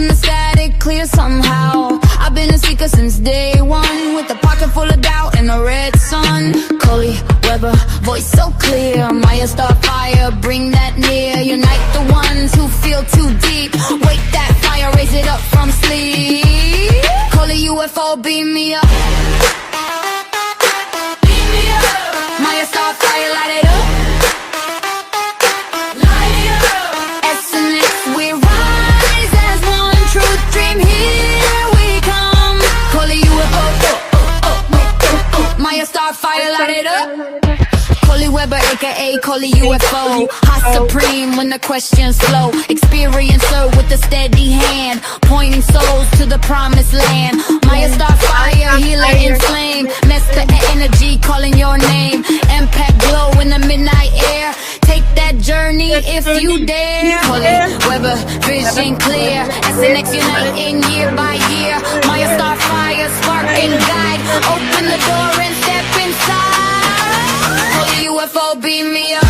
keeping the static clear somehow. I've been a seeker since day one, with a pocket full of doubt and a red sun. Coley, WEBER, voice so clear. Maya, STARFIRE, bring that near. Unite the ones who feel too deep. Wake that fire, raise it up from sleep. Coley UFO, beam me up. Beam me up. Maya, STARFIRE, light it up. Light it up. SNX, we rise as one. Truth dream, here we come. Coley UFO, Maya, STARFIRE, light it up. Coley WEBER, aka Coley UFO. Hot supreme when the questions flow. Experiencer with a steady hand, pointing souls to the promised land. Maya, STARFIRE, healer in flame. Master energy calling your name. Impact glow in the midnight air. Take that journey if you dare. Coley WEBER, vision clear. SNX uniting year by year. Maya, STARFIRE, spark and guide. Open the door and step inside. UFO, beam me up.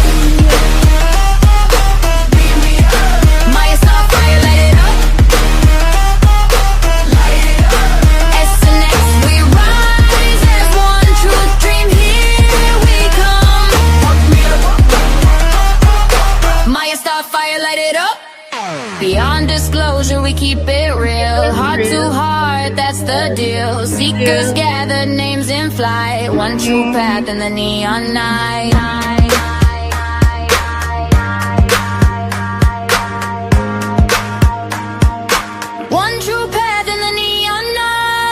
Beam me up. Maya, STARFIRE, light it up. Light it up. SNX, we rise as one. Truth dream, here we come. Maya, STARFIRE, light it up. Beyond disclosure, we keep it real. Heart to heart, that's the deal. Seekers gather, names in flight. One true path in the neon night. One true path in the neon night.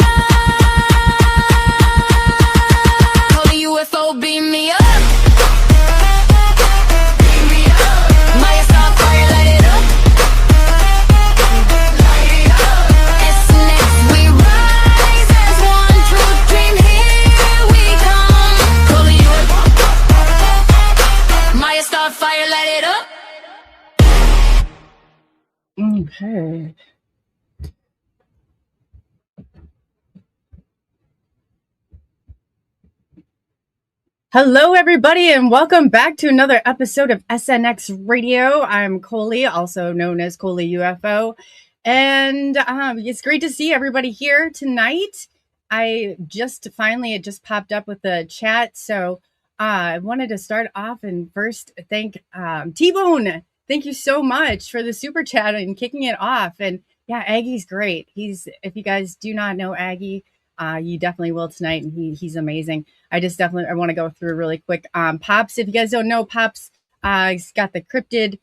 Coley UFO, beam me up. Okay. Hello, everybody, and welcome back to another episode of SNX Radio. I'm Coley, also known as Coley UFO, and it's great to see everybody here tonight. It just popped up with the chat, so I wanted to start off and first thank T-Bone. Thank you so much for the super chat and kicking it off. And yeah, Aggie's great. If you guys do not know Aggie, you definitely will tonight. And he's amazing. I want to go through really quick. Pops, if you guys don't know, Pops, he's got the cryptid,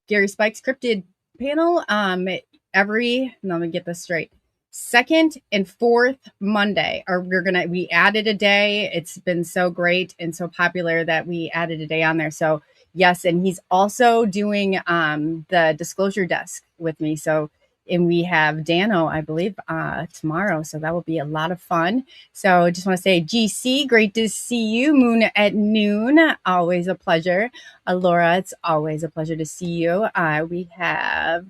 Gary Spike's cryptid panel. Let me get this straight. Second and fourth Monday, we added a day. It's been so great and so popular that we added a day on there. So yes, and he's also doing the disclosure desk with me. So, and we have Dano, I believe, tomorrow. So that will be a lot of fun. So I just want to say, GC, great to see you. Moon at noon, always a pleasure. Laura, it's always a pleasure to see you. We have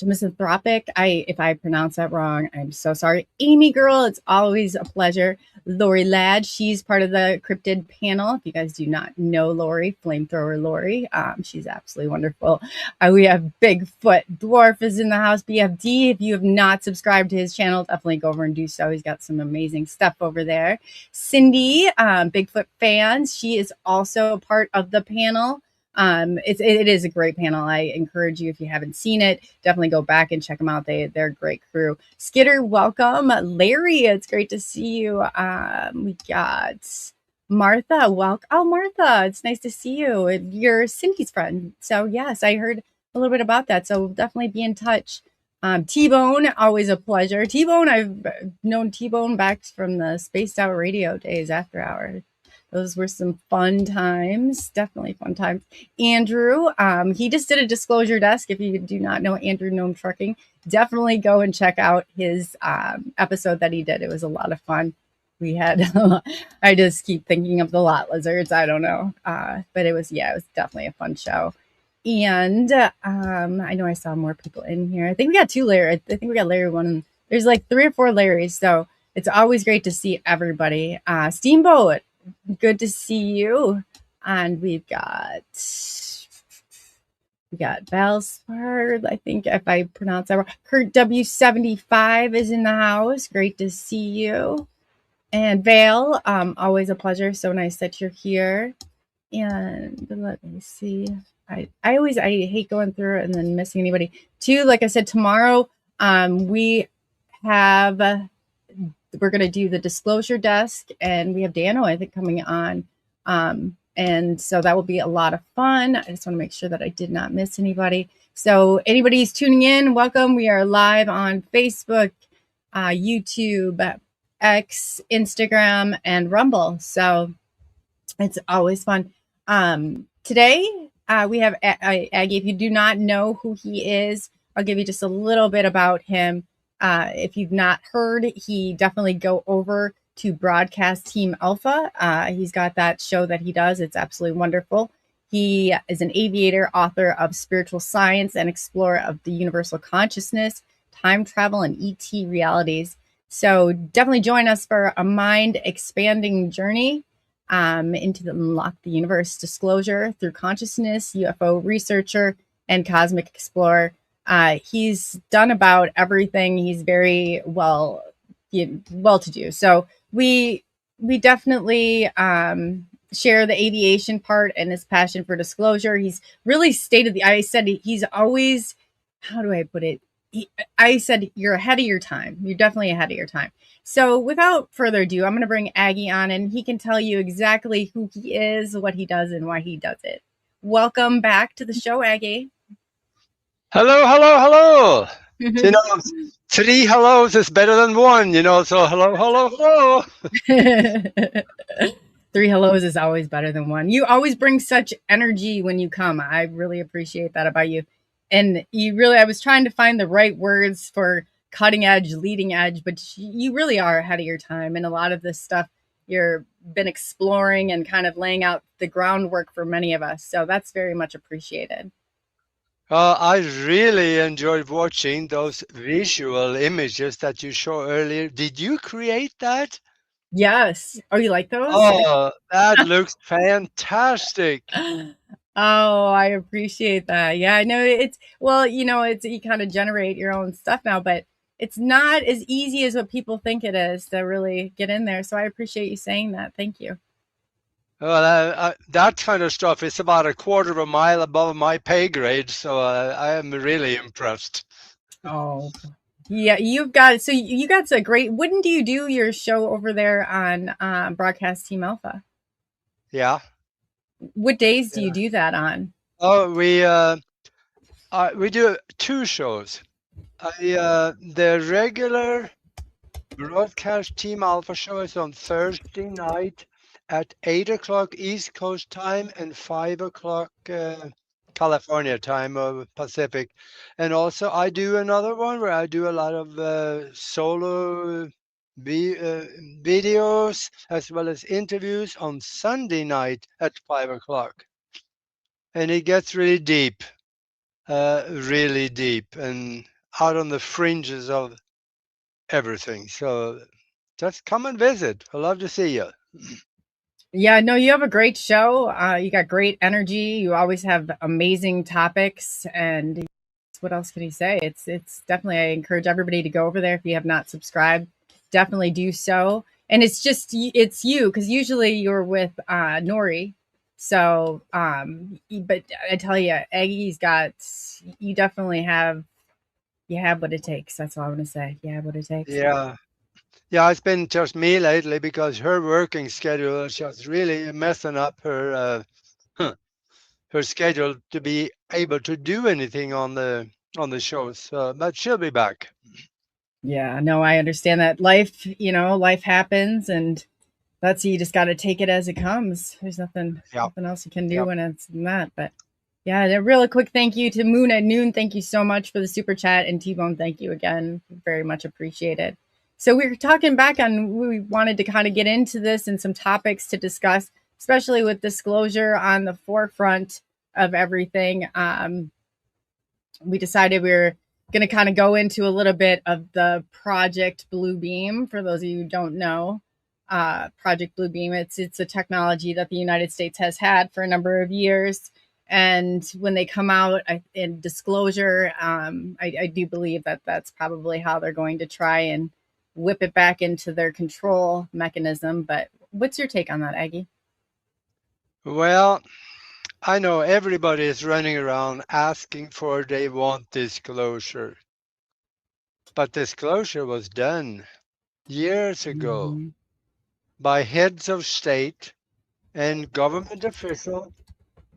Misanthropic. If I pronounce that wrong, I'm so sorry. Amy Girl, it's always a pleasure. Lori Ladd, she's part of the cryptid panel. If you guys do not know Lori, Flamethrower Lori, she's absolutely wonderful. We have Bigfoot Dwarf is in the house. BFD, if you have not subscribed to his channel, definitely go over and do so. He's got some amazing stuff over there. Cindy, Bigfoot fans, she is also a part of the panel. It is a great panel. I encourage you, if you haven't seen it, definitely go back and check them out. They're a great crew. Skitter, welcome. Larry, it's great to see you. We got Martha, welcome. Oh, Martha, it's nice to see you. You're Cindy's friend. So yes, I heard a little bit about that. So definitely be in touch. T-Bone, always a pleasure. T-Bone, I've known T-Bone back from the Spaced Out Radio days after hours. Those were some fun times, definitely fun times. Andrew, he just did a disclosure desk. If you do not know Andrew Gnome Trucking, definitely go and check out his episode that he did. It was a lot of fun. We had, I just keep thinking of the lot lizards. I don't know. But it was definitely a fun show. And I know I saw more people in here. I think we got two Larry. I think we got Larry one. There's like 3 or 4 Larrys. So it's always great to see everybody. Steamboat, good to see you. And we've got We got Valspard, I think if I pronounce that wrong. Kurt W75 is in the house. Great to see you. And Vale, always a pleasure. So nice that you're here. And let me see. I hate going through it and then missing anybody. Too, like I said, tomorrow we have we're going to do the disclosure desk, and we have Dano, I think, coming on. And so that will be a lot of fun. I just want to make sure that I did not miss anybody. So anybody who's tuning in, welcome. We are live on Facebook, YouTube, X, Instagram, and Rumble. So it's always fun. Today, we have Aggie. If you do not know who he is, I'll give you just a little bit about him. If you've not heard, he definitely go over to Broadcast Team Alpha. He's got that show that he does. It's absolutely wonderful. He is an aviator, author of Spiritual Science, and explorer of the universal consciousness, time travel, and ET realities. So definitely join us for a mind-expanding journey into the Unlock the Universe disclosure through consciousness, UFO researcher, and cosmic explorer. He's done about everything. He's very well to do. So we definitely share the aviation part and his passion for disclosure. He's really I said he's always, how do I put it? I said you're ahead of your time. You're definitely ahead of your time. So without further ado, I'm going to bring Aggie on, and he can tell you exactly who he is, what he does, and why he does it. Welcome back to the show, Aggie. Hello, hello, hello. You know, 3 hellos is better than 1, so hello, hello, hello. 3 hellos is always better than 1. You always bring such energy when you come. I really appreciate that about you. And I was trying to find the right words for cutting edge, leading edge, but you really are ahead of your time. And a lot of this stuff you've been exploring and kind of laying out the groundwork for many of us. So that's very much appreciated. I really enjoyed watching those visual images that you showed earlier. Did you create that? Yes. Oh, you like those? Oh, that looks fantastic. Oh, I appreciate that. Yeah, I know you kind of generate your own stuff now, but it's not as easy as what people think it is to really get in there. So I appreciate you saying that. Thank you. Well, that kind of stuff is about a quarter of a mile above my pay grade, so I am really impressed. Oh, yeah, you got a great. When do you do your show over there on Broadcast Team Alpha? Yeah. What days do you do that on? Oh, we do 2 shows. The regular Broadcast Team Alpha show is on Thursday night at 8 o'clock East Coast time and 5 o'clock California time or Pacific. And also I do another one where I do a lot of solo videos as well as interviews on Sunday night at 5 o'clock. And it gets really deep, and out on the fringes of everything. So just come and visit. I'd love to see you. Yeah, no, you have a great show. You got great energy. You always have amazing topics. And what else can you say? It's definitely, I encourage everybody to go over there. If you have not subscribed, definitely do so. And it's you, because usually you're with Nori. So, but I tell you, Aggie's you definitely have what it takes. That's all I want to say. You have what it takes. Yeah, it's been just me lately because her working schedule is just really messing up her schedule to be able to do anything on the shows. But she'll be back. Yeah, no, I understand that life happens, and you just got to take it as it comes. There's nothing else you can do when it's not. But yeah, a really quick thank you to Moon at Noon. Thank you so much for the super chat, and T-Bone, thank you again. Very much appreciated. So we were talking back on, we wanted to kind of get into this and some topics to discuss, especially with disclosure on the forefront of everything. We decided we were going to kind of go into a little bit of the Project Bluebeam. For those of you who don't know, Project Bluebeam, it's a technology that the United States has had for a number of years. And when they come out in disclosure, I do believe that that's probably how they're going to try and whip it back into their control mechanism. But what's your take on that, Aggie? Well, I know everybody is running around asking for they want disclosure. But disclosure was done years ago Mm-hmm. by heads of state and government officials.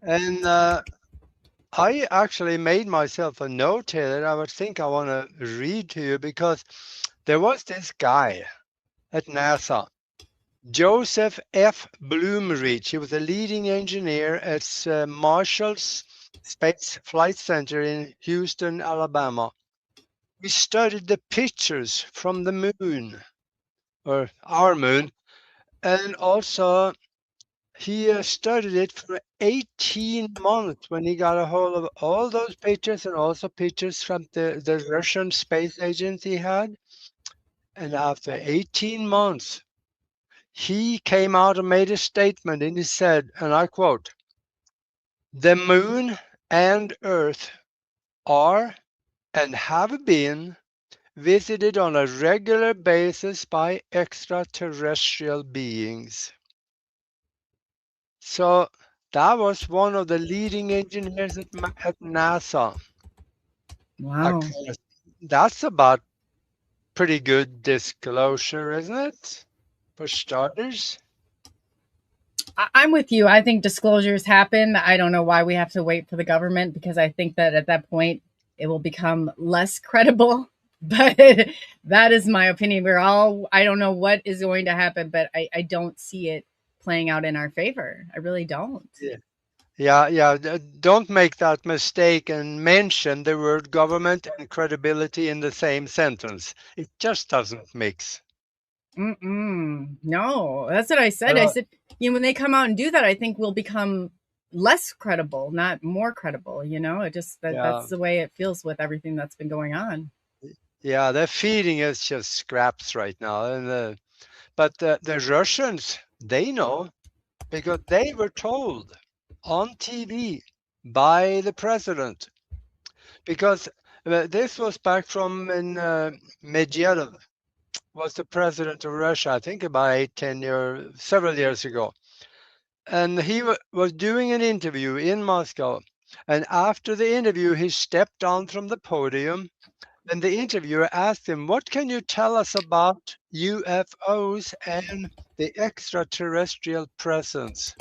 And I actually made myself a note here that I would think I want to read to you because there was this guy at NASA, Joseph F. Bloomerich. He was a leading engineer at Marshall's Space Flight Center in Houston, Alabama. He studied the pictures from the moon, or our moon, and also he studied it for 18 months when he got a hold of all those pictures and also pictures from the Russian space agency had. And after 18 months, he came out and made a statement and he said, and I quote, "The moon and Earth are and have been visited on a regular basis by extraterrestrial beings." So that was one of the leading engineers at NASA. Wow. That's about pretty good disclosure, isn't it? For starters. I'm with you. I think disclosures happen. I don't know why we have to wait for the government, because I think that at that point it will become less credible. But that is my opinion. I don't know what is going to happen, but I don't see it playing out in our favor. I really don't. Yeah. Don't make that mistake and mention the word government and credibility in the same sentence. It just doesn't mix. No, that's what I said. I said, when they come out and do that, I think we'll become less credible, not more credible. It just that's the way it feels with everything that's been going on. Yeah, they're feeding us just scraps right now, and but the Russians, they know because they were told on TV by the president. Because this was back from when Medvedev was the president of Russia, I think about 10 years, several years ago. And he was doing an interview in Moscow. And after the interview, he stepped down from the podium. And the interviewer asked him, "What can you tell us about UFOs and the extraterrestrial presence?"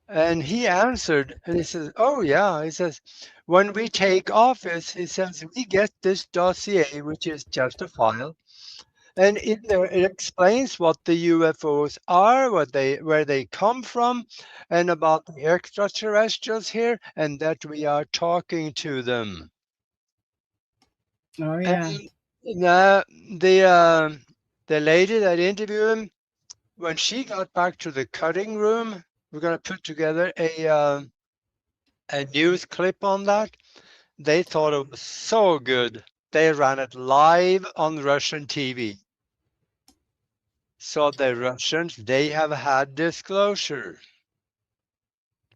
And he answered, and he says, "Oh, yeah." He says, "When we take office," he says, "we get this dossier, which is just a file. And in there, it explains what the UFOs are, where they come from, and about the extraterrestrials here, and that we are talking to them." Oh yeah. And the lady that interviewed him, when she got back to the cutting room, we're going to put together a news clip on that. They thought it was so good. They ran it live on Russian TV. So the Russians, they have had disclosure.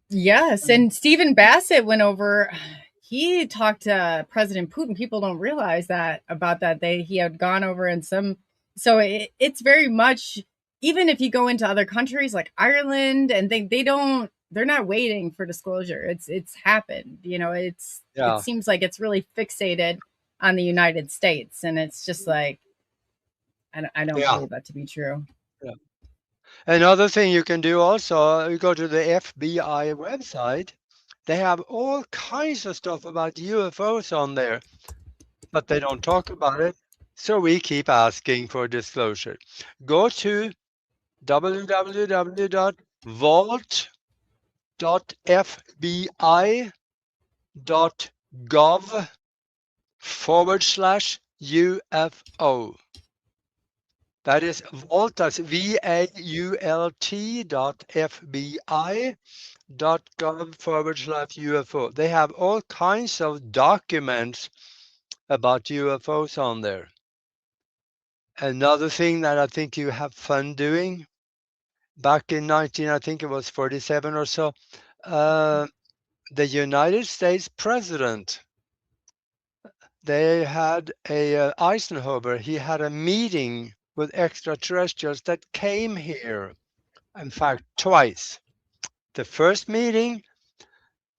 Yes, and Stephen Bassett went over. He talked to President Putin. People don't realize that about that. He had gone over in some. So it's very much, even if you go into other countries like Ireland, and they're not waiting for disclosure. It's happened. It seems like it's really fixated on the United States, and it's just like I don't believe that to be true. Yeah. Another thing you can do also, you go to the FBI website. They have all kinds of stuff about UFOs on there, but they don't talk about it. So we keep asking for disclosure. Go to www.vault.fbi.gov/UFO. That is Vault, that's VAULT.FBI.gov/UFO. They have all kinds of documents about UFOs on there. Another thing that I think you have fun doing, back in I think it was 47 or so, the United States president, they had Eisenhower, he had a meeting with extraterrestrials that came here. In fact, twice. The first meeting,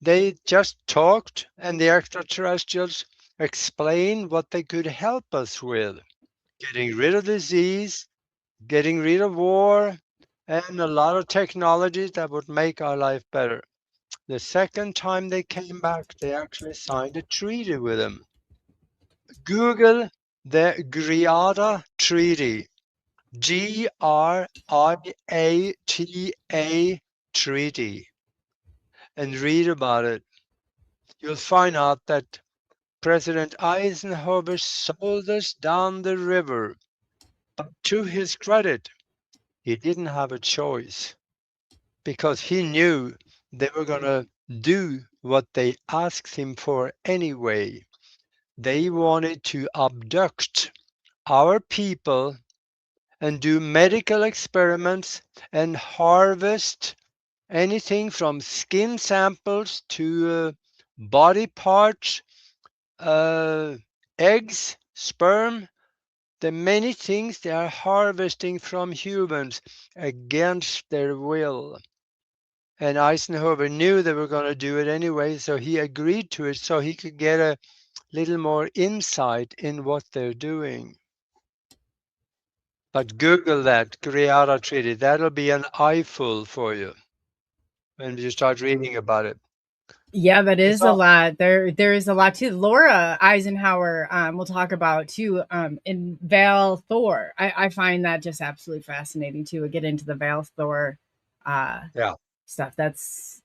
they just talked, and the extraterrestrials explained what they could help us with: getting rid of disease, getting rid of war, and a lot of technologies that would make our life better. The second time they came back, they actually signed a treaty with them. Google the Greada Treaty, GRIATA Treaty, and read about it. You'll find out that President Eisenhower sold us down the river, but to his credit, he didn't have a choice because he knew they were going to do what they asked him for anyway. They wanted to abduct our people and do medical experiments and harvest anything from skin samples to body parts, eggs, sperm, the many things they are harvesting from humans against their will. And Eisenhower knew they were going to do it anyway, so he agreed to it so he could get a little more insight in what they're doing. But Google that, Greada Treaty. That'll be an eyeful for you when you start reading about it. Yeah, that It's is a all, lot. There is a lot too. Laura Eisenhower, we'll talk about too. In Val Thor, I find that just absolutely fascinating too. We get into the Val Thor uh, yeah. stuff. That's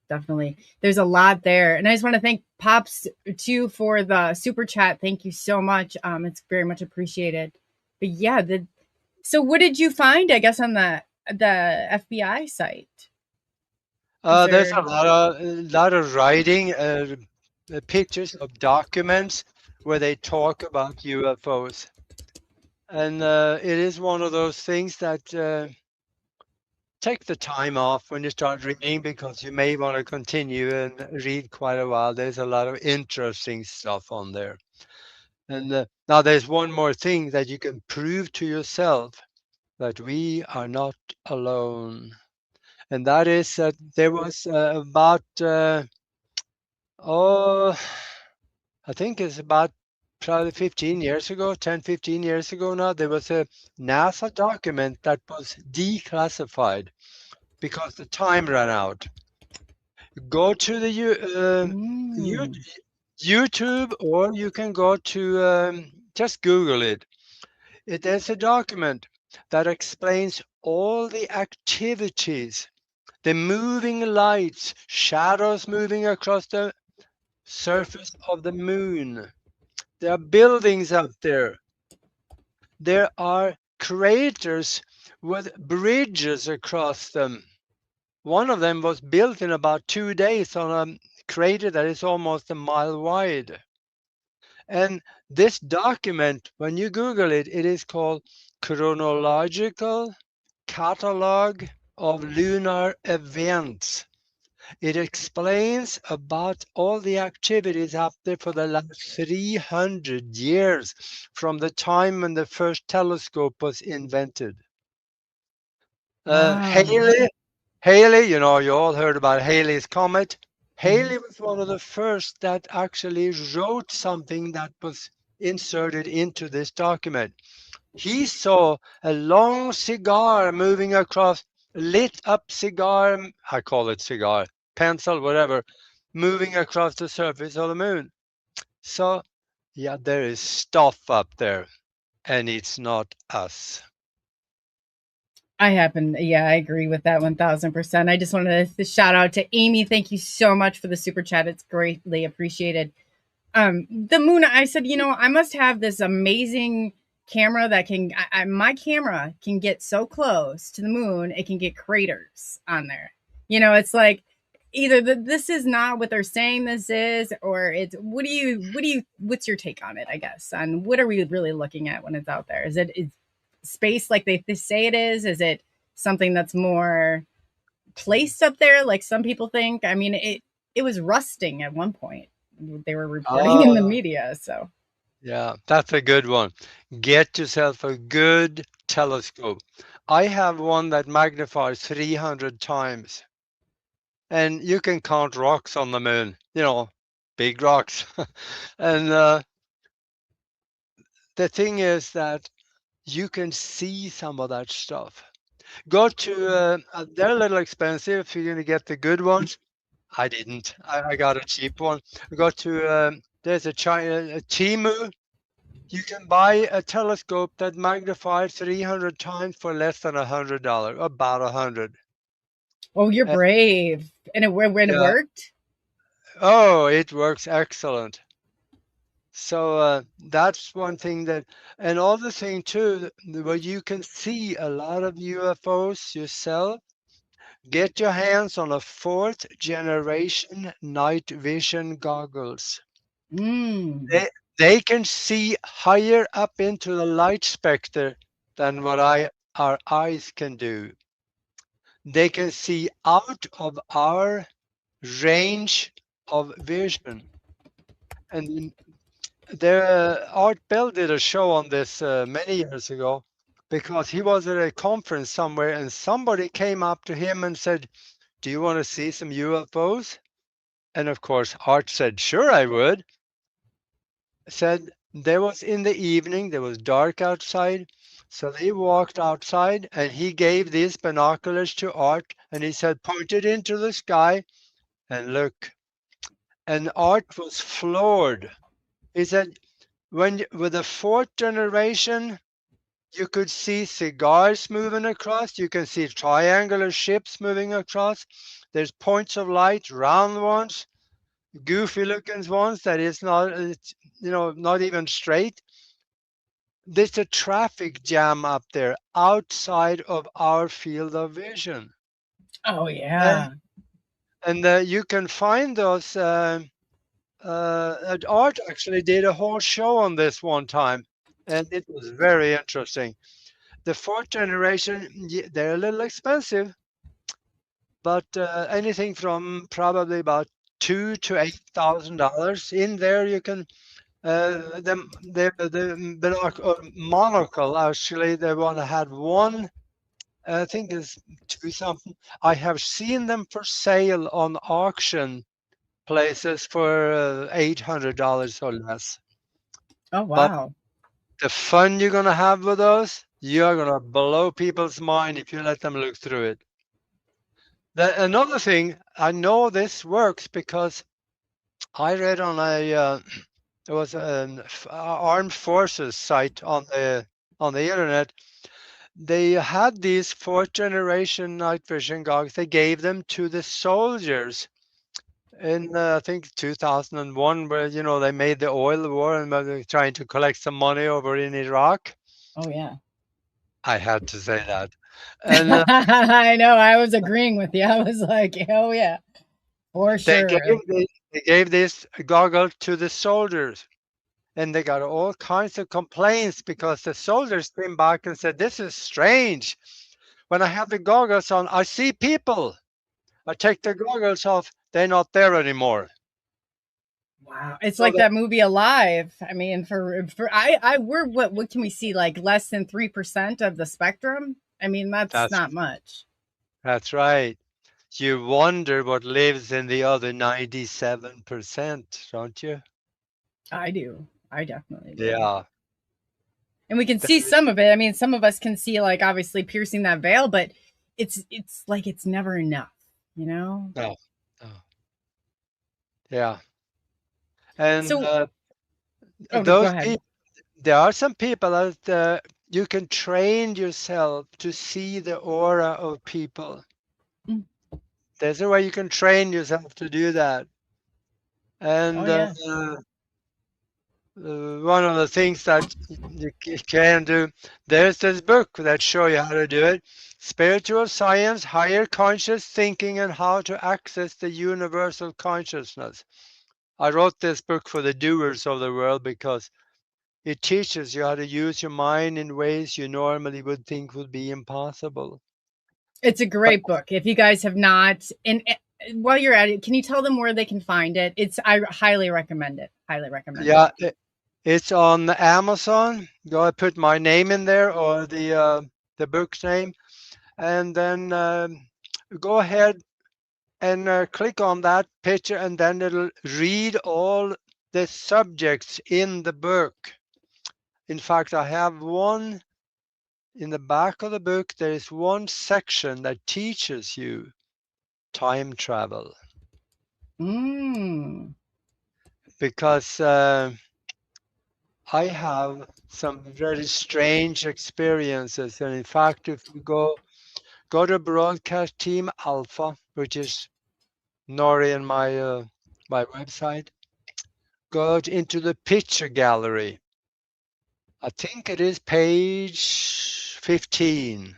definitely, there's a lot there. And I just want to thank Pops too for the super chat. Thank you so much. It's very much appreciated. But yeah, so what did you find? I guess on the FBI site. There's a lot of writing, pictures of documents where they talk about UFOs, and it is one of those things that take the time off when you start reading because you may want to continue and read quite a while. There's a lot of interesting stuff on there. And now there's one more thing that you can prove to yourself, that we are not alone. And that is that there was about, oh, I think it's about probably 15 years ago, 10, 15 years ago now, there was a NASA document that was declassified because the time ran out. Go to the YouTube, or you can go to just Google it. There's a document that explains all the activities, the moving lights, shadows moving across the surface of the moon. There are buildings up there. There are craters with bridges across them. One of them was built in about 2 days on a crater that is almost a mile wide. And this document, when you Google it, it is called Chronological Catalog of Lunar Events. It explains about all the activities up there for the last 300 years from the time when the first telescope was invented. Wow. Haley, you know, you all heard about Haley's Comet. Haley was one of the first that actually wrote something that was inserted into this document. He saw a long cigar moving across, lit up cigar, I call it cigar, pencil, whatever, moving across the surface of the moon. So, yeah, there is stuff up there, and it's not us. I agree with that 1000%. I just wanted to shout out to Amy. Thank you so much for the super chat. It's greatly appreciated. The moon, I said, I must have this amazing camera that my camera can get so close to the moon, it can get craters on there. It's like either this is not what they're saying this is, or it's, what's your take on it, I guess, on what are we really looking at when it's out there? Is space like they say it is? Is it something that's more placed up there like some people think? I mean, it was rusting at one point. They were reporting in the media. So Yeah, that's a good one. Get yourself a good telescope. I have one that magnifies 300 times, and you can count rocks on the moon, big rocks. And the thing is that you can see some of that stuff. Go to, they're a little expensive if you're going to get the good ones. I didn't. I got a cheap one. Go to, there's a China, a Timu. You can buy a telescope that magnifies 300 times for less than $100, about 100. oh, you're Uh, brave. And when it yeah. worked? Oh, it works excellent. So that's one thing that, and other thing too, where you can see a lot of UFOs yourself. Get your hands on a fourth generation night vision goggles. Mm. They can see higher up into the light specter than what our eyes can do. They can see out of our range of vision. And Art Bell did a show on this many years ago because he was at a conference somewhere and somebody came up to him and said, "Do you want to see some UFOs?" And of course, Art said, "Sure, I would." Said there was in the evening, there was dark outside. So they walked outside and he gave these binoculars to Art and he said, "Point it into the sky and look." And Art was floored. He said, with the fourth generation, you could see cigars moving across. You can see triangular ships moving across. There's points of light, round ones, goofy looking ones that is not, not even straight. There's a traffic jam up there outside of our field of vision. Oh And, yeah. you can find those. Art actually did a whole show on this one time, and it was very interesting. The fourth generation, they're a little expensive, but anything from probably about $2,000 to $8,000 in there. You can the monocle actually. The one that had one, I think is two something. I have seen them for sale on auction places for $800 or less. Oh But wow. the fun you're gonna have with those, you're gonna blow people's mind if you let them look through it. Another thing, I know this works because I read on it was an armed forces site on the internet. They had these fourth generation night vision goggles. They gave them to the soldiers in I think 2001, where they made the oil war and were trying to collect some money over in Iraq. Oh yeah. I had to say that, and I know. I was agreeing with you. I was like, oh yeah, for they gave sure. they gave this goggle to the soldiers, and they got all kinds of complaints because the soldiers came back and said, "This is strange. When I have the goggles on, I see people. I take the goggles off, they're not there anymore." Wow. It's So like that movie Alive. I mean, we're what can we see? Like less than 3% of the spectrum? I mean, that's that's not much. that's right. You wonder what lives in the other 97%, don't you? I do. I definitely do. Yeah. And we can That see is, some of it. I mean, some of us can see like obviously piercing that veil, but it's like it's never enough, you know? no, no. Yeah. And So, oh, go those ahead. people, there are some people that you can train yourself to see the aura of people. Mm. There's a way you can train yourself to do that. Oh And yeah. one of the things that you can do, there's this book that show you how to do it. Spiritual Science, Higher Conscious Thinking, and How to Access the Universal Consciousness. I wrote this book for the doers of the world because it teaches you how to use your mind in ways you normally would think would be impossible. It's a But great book. If you guys have not, and while you're at it, can you tell them where they can find it? I highly recommend it. Highly recommend Yeah, it. it's on Amazon. Go and put my name in there or the book's name, and then go ahead and click on that picture, and then it'll read all the subjects in the book. In fact, I have one in the back of the book. There is one section that teaches you time travel, Mm. because I have some very strange experiences. And in fact, if we go to Broadcast Team Alpha, which is Nori and my website, go into the picture gallery. I think it is page 15.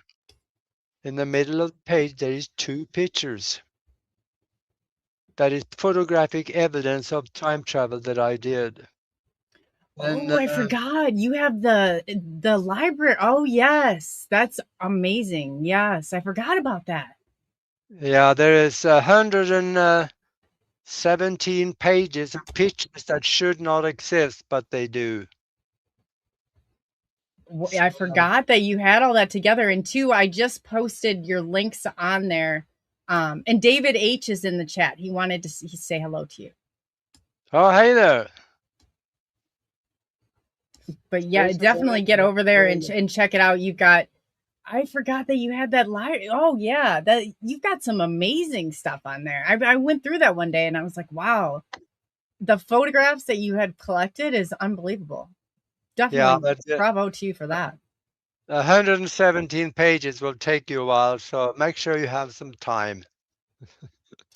In the middle of the page, there is 2 pictures. That is photographic evidence of time travel that I did. And Oh, I forgot. You have the library. Oh, yes. That's amazing. Yes, I forgot about that. yeah, there is 117 pages of pictures that should not exist, but they do. I forgot that you had all that together. And two, I just posted your links on there. And David H is in the chat. He wanted to say hello to you. Oh, hey there. But yeah, definitely get over there and check it out. You've got, I forgot that you had that live. Oh yeah, that you've got some amazing stuff on there. I went through that one day and I was like, wow, the photographs that you had collected is unbelievable. Definitely, bravo to you for that. 117 pages will take you a while, so make sure you have some time.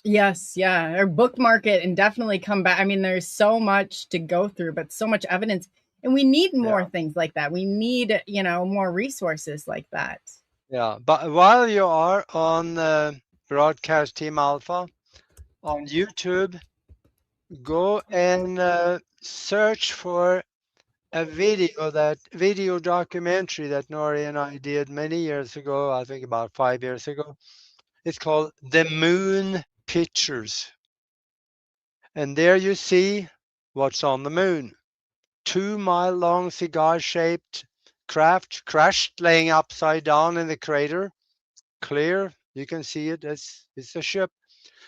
Yes, yeah, or bookmark it and definitely come back. I mean, there's so much to go through, but so much evidence, and we need more things like that. We need, more resources like that. Yeah, but while you are on Broadcast Team Alpha on YouTube, go and search for a video documentary that Nori and I did many years ago. I think about 5 years ago. It's called The Moon Pictures. And there you see what's on the moon. 2-mile long cigar-shaped craft crashed, laying upside down in the crater. Clear, you can see it. It's a ship.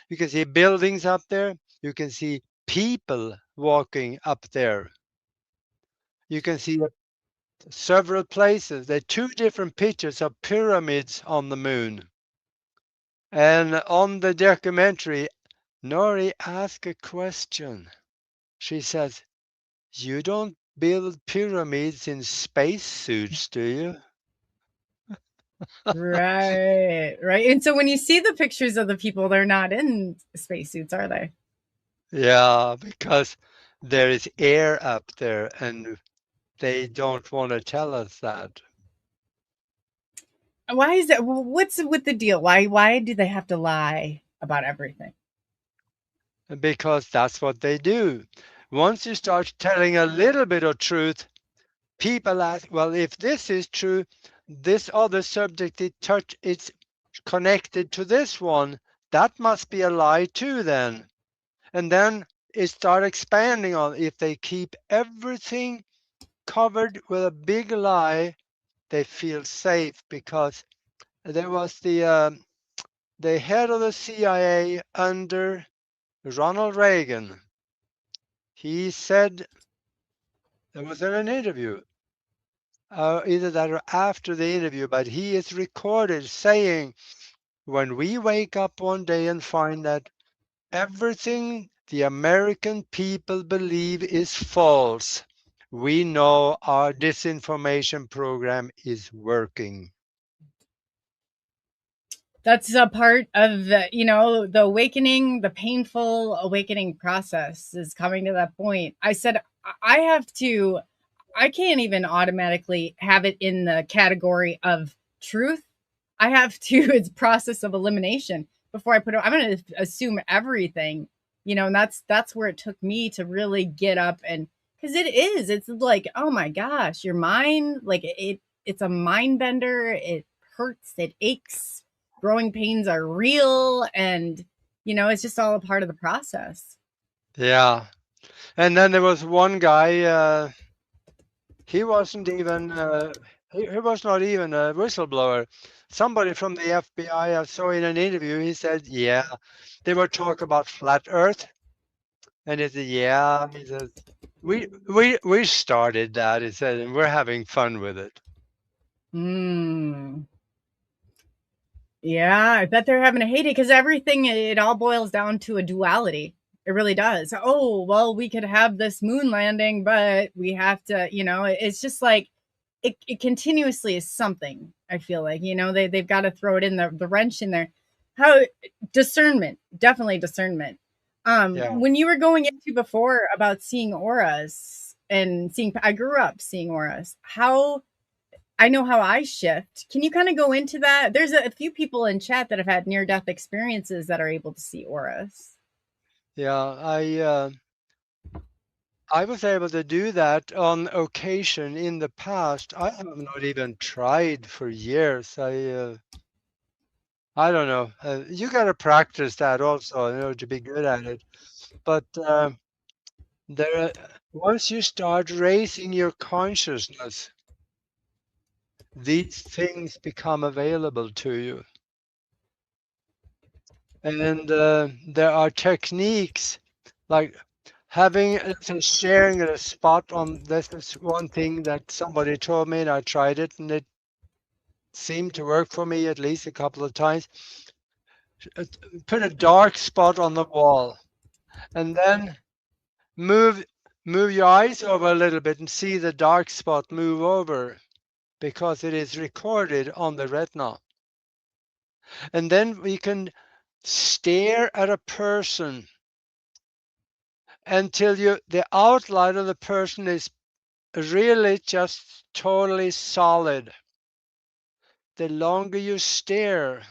You can see buildings up there. You can see people walking up there. You can see several places. There are 2 different pictures of pyramids on the moon. And on the documentary, Nori asked a question. She says, "You don't build pyramids in spacesuits, do you?" Right, right. And so when you see the pictures of the people, they're not in spacesuits, are they? Yeah, because there is air up there and they don't want to tell us that. Why is that? What's with the deal? Why do they have to lie about everything? Because that's what they do. Once you start telling a little bit of truth, people ask, well, if this is true, this other subject it's connected to this one. That must be a lie too then. And then it start expanding on. If they keep everything covered with a big lie, they feel safe, because there was the head of the CIA under Ronald Reagan. He said, there was in an interview, either that or after the interview, but he is recorded saying, when we wake up one day and find that everything the American people believe is false, we know our disinformation program is working. That's a part of the awakening, the painful awakening process is coming to that point. I said, I can't even automatically have it in the category of truth. I have to, it's process of elimination before I put it. I'm going to assume everything, and that's where it took me to really get up, and because it's like, oh my gosh, your mind, like it's a mind bender. It hurts, it aches, growing pains are real, and You know, it's just all a part of the process. Yeah. And then there was one guy, he wasn't even, he was not even a whistleblower. Somebody from the FBI I saw in an interview, he said, yeah, they were talking about flat Earth. And he said, yeah, he says, we started that, he said, and we're having fun with it. Mm. Yeah, I bet they're having a heyday because everything, it all boils down to a duality. It really does. Oh, well, we could have this moon landing, but we have to, you know, it's just like it continuously is something. I feel like, you know, they've got to throw it in the wrench in there. How discernment, definitely discernment. Yeah. When you were going into before about seeing auras and seeing, I grew up seeing auras. How I know how I shift. Can you kind of go into that? There's a few people in chat that have had near death experiences that are able to see auras. Yeah, I was able to do that on occasion in the past. I have not even tried for years. I don't know. You got to practice that also in order to be good at it. But there, once you start raising your consciousness, these things become available to you. And there are techniques like having sharing a spot on. This is one thing that somebody told me, and I tried it, and it seemed to work for me at least a couple of times. Put a dark spot on the wall, and then move your eyes over a little bit and see the dark spot move over, because it is recorded on the retina. And then we can stare at a person until the outline of the person is really just totally solid. The longer you stare,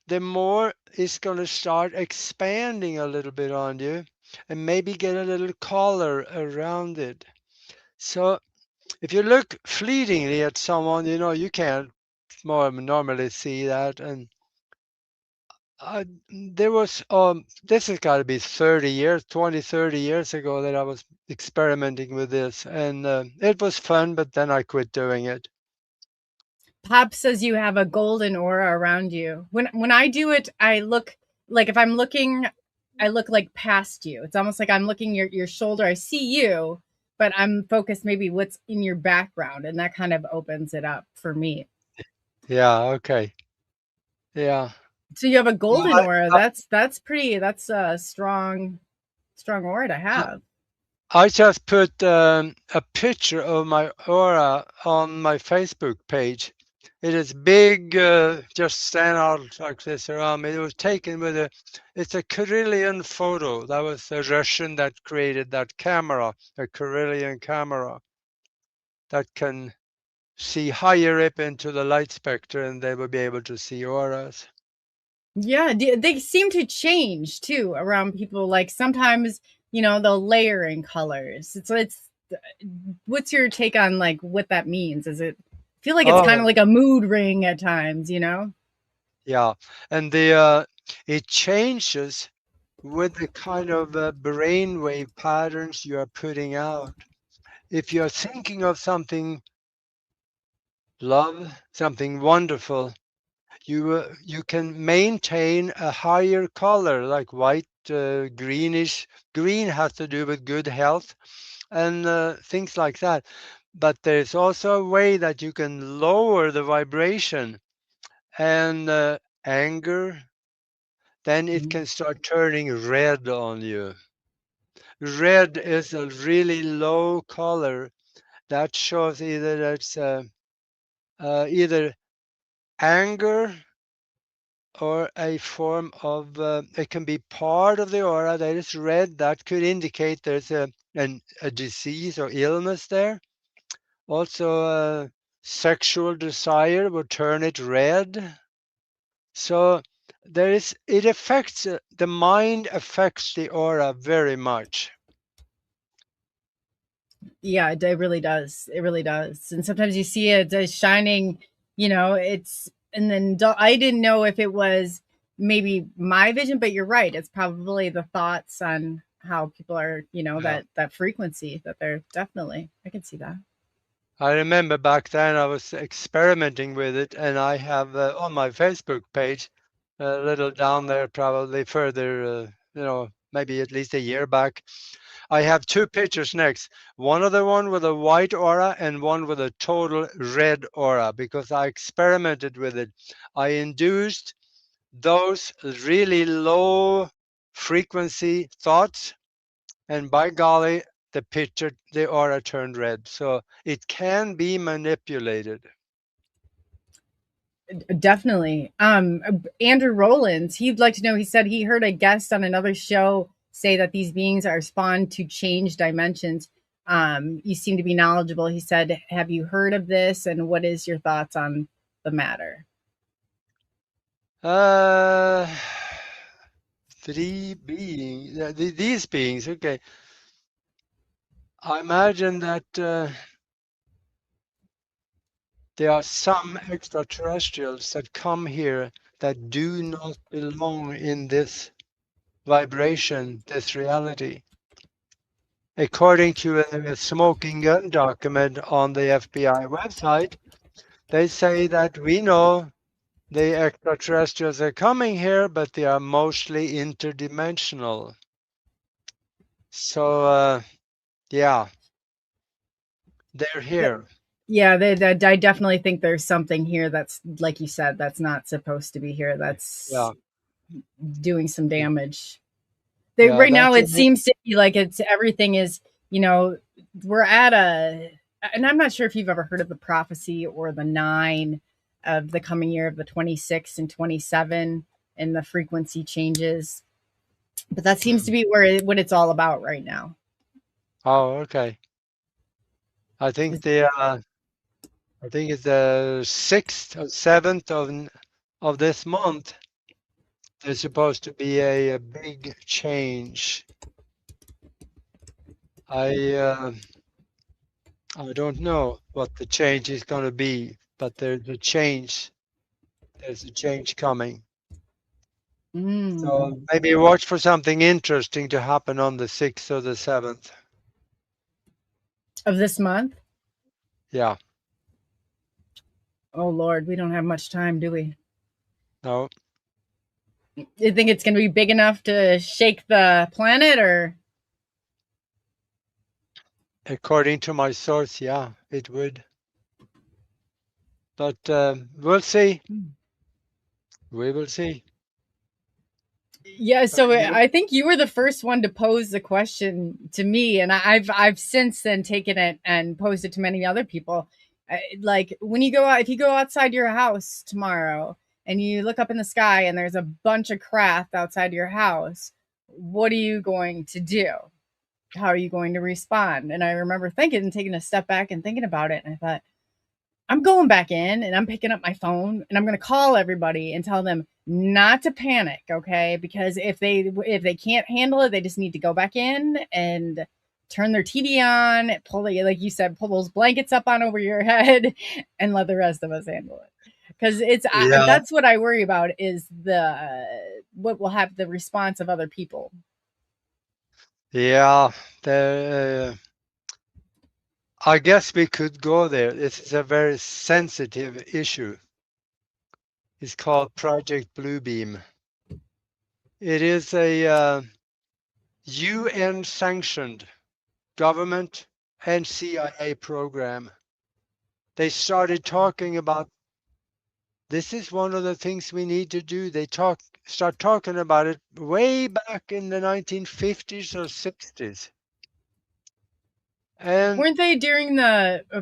the more it's going to start expanding a little bit on you and maybe get a little color around it. So if you look fleetingly at someone, you know, you can't more normally see that. And there was, this has got to be 30 years, 20, 30 years ago that I was experimenting with this. And it was fun, but then I quit doing it. Pop says you have a golden aura around you. When I do it, I look like if I'm looking, I look like past you. It's almost like I'm looking your shoulder. I see you, but I'm focused maybe what's in your background, and that kind of opens it up for me. Yeah, okay. Yeah. So you have a golden I, aura. I, That's pretty. That's a strong aura to have. I just put a picture of my aura on my Facebook page. It is big, just stand out like this around me. It was taken with it's a Carillion photo. That was a Russian that created that camera, a Carillion camera that can see higher up into the light spectrum, and they will be able to see auras. Yeah, they seem to change too around people. Like sometimes, you know, they'll layer in colors. It's what's your take on like what that means? Is it feel like it's kind of Oh, like a mood ring at times, you know? yeah. And it changes with the kind of brainwave patterns you are putting out. If you're thinking of something love, something wonderful, you can maintain a higher color like white, greenish. Green has to do with good health and things like that. But there's also a way that you can lower the vibration and anger, then it can start turning red on you. Red is a really low color that shows either that's either anger or a form of it can be part of the aura that is red. That could indicate there's a disease or illness there. Also, sexual desire will turn it red. So it affects the mind affects the aura very much. Yeah, it really does. It really does. And sometimes you see it as shining, you know, it's and then I didn't know if it was maybe my vision, but you're right. It's probably the thoughts on how people are, Yeah. that frequency that they're definitely, I can see that. I remember back then I was experimenting with it, and I have on my Facebook page, a little down there, probably further, maybe at least a year back. I have two pictures next. One of the one with a white aura and one with a total red aura, because I experimented with it. I induced those really low frequency thoughts, and by golly, the aura turned red. So it can be manipulated. Definitely. Andrew Rollins, he'd like to know, he said he heard a guest on another show say that these beings are spawned to change dimensions. You seem to be knowledgeable. He said, have you heard of this? And what is your thoughts on the matter? Three beings, these beings, okay. I imagine that there are some extraterrestrials that come here that do not belong in this vibration, this reality. According to a smoking gun document on the FBI website, they say that we know the extraterrestrials are coming here, but they are mostly interdimensional. So, yeah, they're here. Yeah, I definitely think there's something here that's, like you said, that's not supposed to be here. That's Yeah, doing some damage. yeah, Right now, that's it seems to be like everything is, we're at and I'm not sure if you've ever heard of the prophecy or the 9 of the coming year of the 26 and 27 and the frequency changes. But that seems to be what it's all about right now. Oh, okay. I think it's the 6th or 7th of this month. There's supposed to be a big change. I don't know what the change is going to be, but there's a change. There's a change coming. So maybe watch for something interesting to happen on the 6th or the 7th. Of this month? Yeah. Oh, Lord, we don't have much time, do we? No. You think it's going to be big enough to shake the planet, or? According to my source, yeah, it would. But we'll see. We will see. Yeah, so I think you were the first one to pose the question to me, and I've since then taken it and posed it to many other people. Like, when you go out, if you go outside your house tomorrow and you look up in the sky and there's a bunch of craft outside your house, what are you going to do? How are you going to respond? And I remember thinking and taking a step back and thinking about it, and I thought, I'm going back in and I'm picking up my phone and I'm going to call everybody and tell them not to panic, okay? Because if they can't handle it, they just need to go back in and turn their TV on, like you said, pull those blankets up on over your head and let the rest of us handle it. Because that's what I worry about, is what will have the response of other people. Yeah, I guess we could go there. This is a very sensitive issue. It's called Project Bluebeam. It is a UN-sanctioned government and CIA program. They started talking about, this is one of the things we need to do. They start talking about it way back in the 1950s or 60s. And weren't they during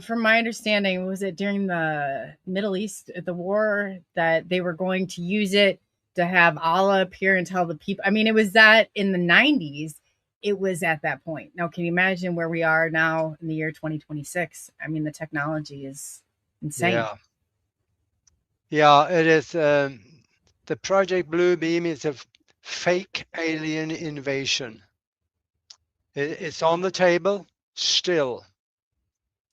from my understanding, was it during the Middle East, the war, that they were going to use it to have Allah appear and tell the people? I mean, it was that in the 90s. It was at that point. Now, can you imagine where we are now in the year 2026? I mean, the technology is insane. Yeah, it is. The Project Bluebeam is a fake alien invasion. It's on the table still.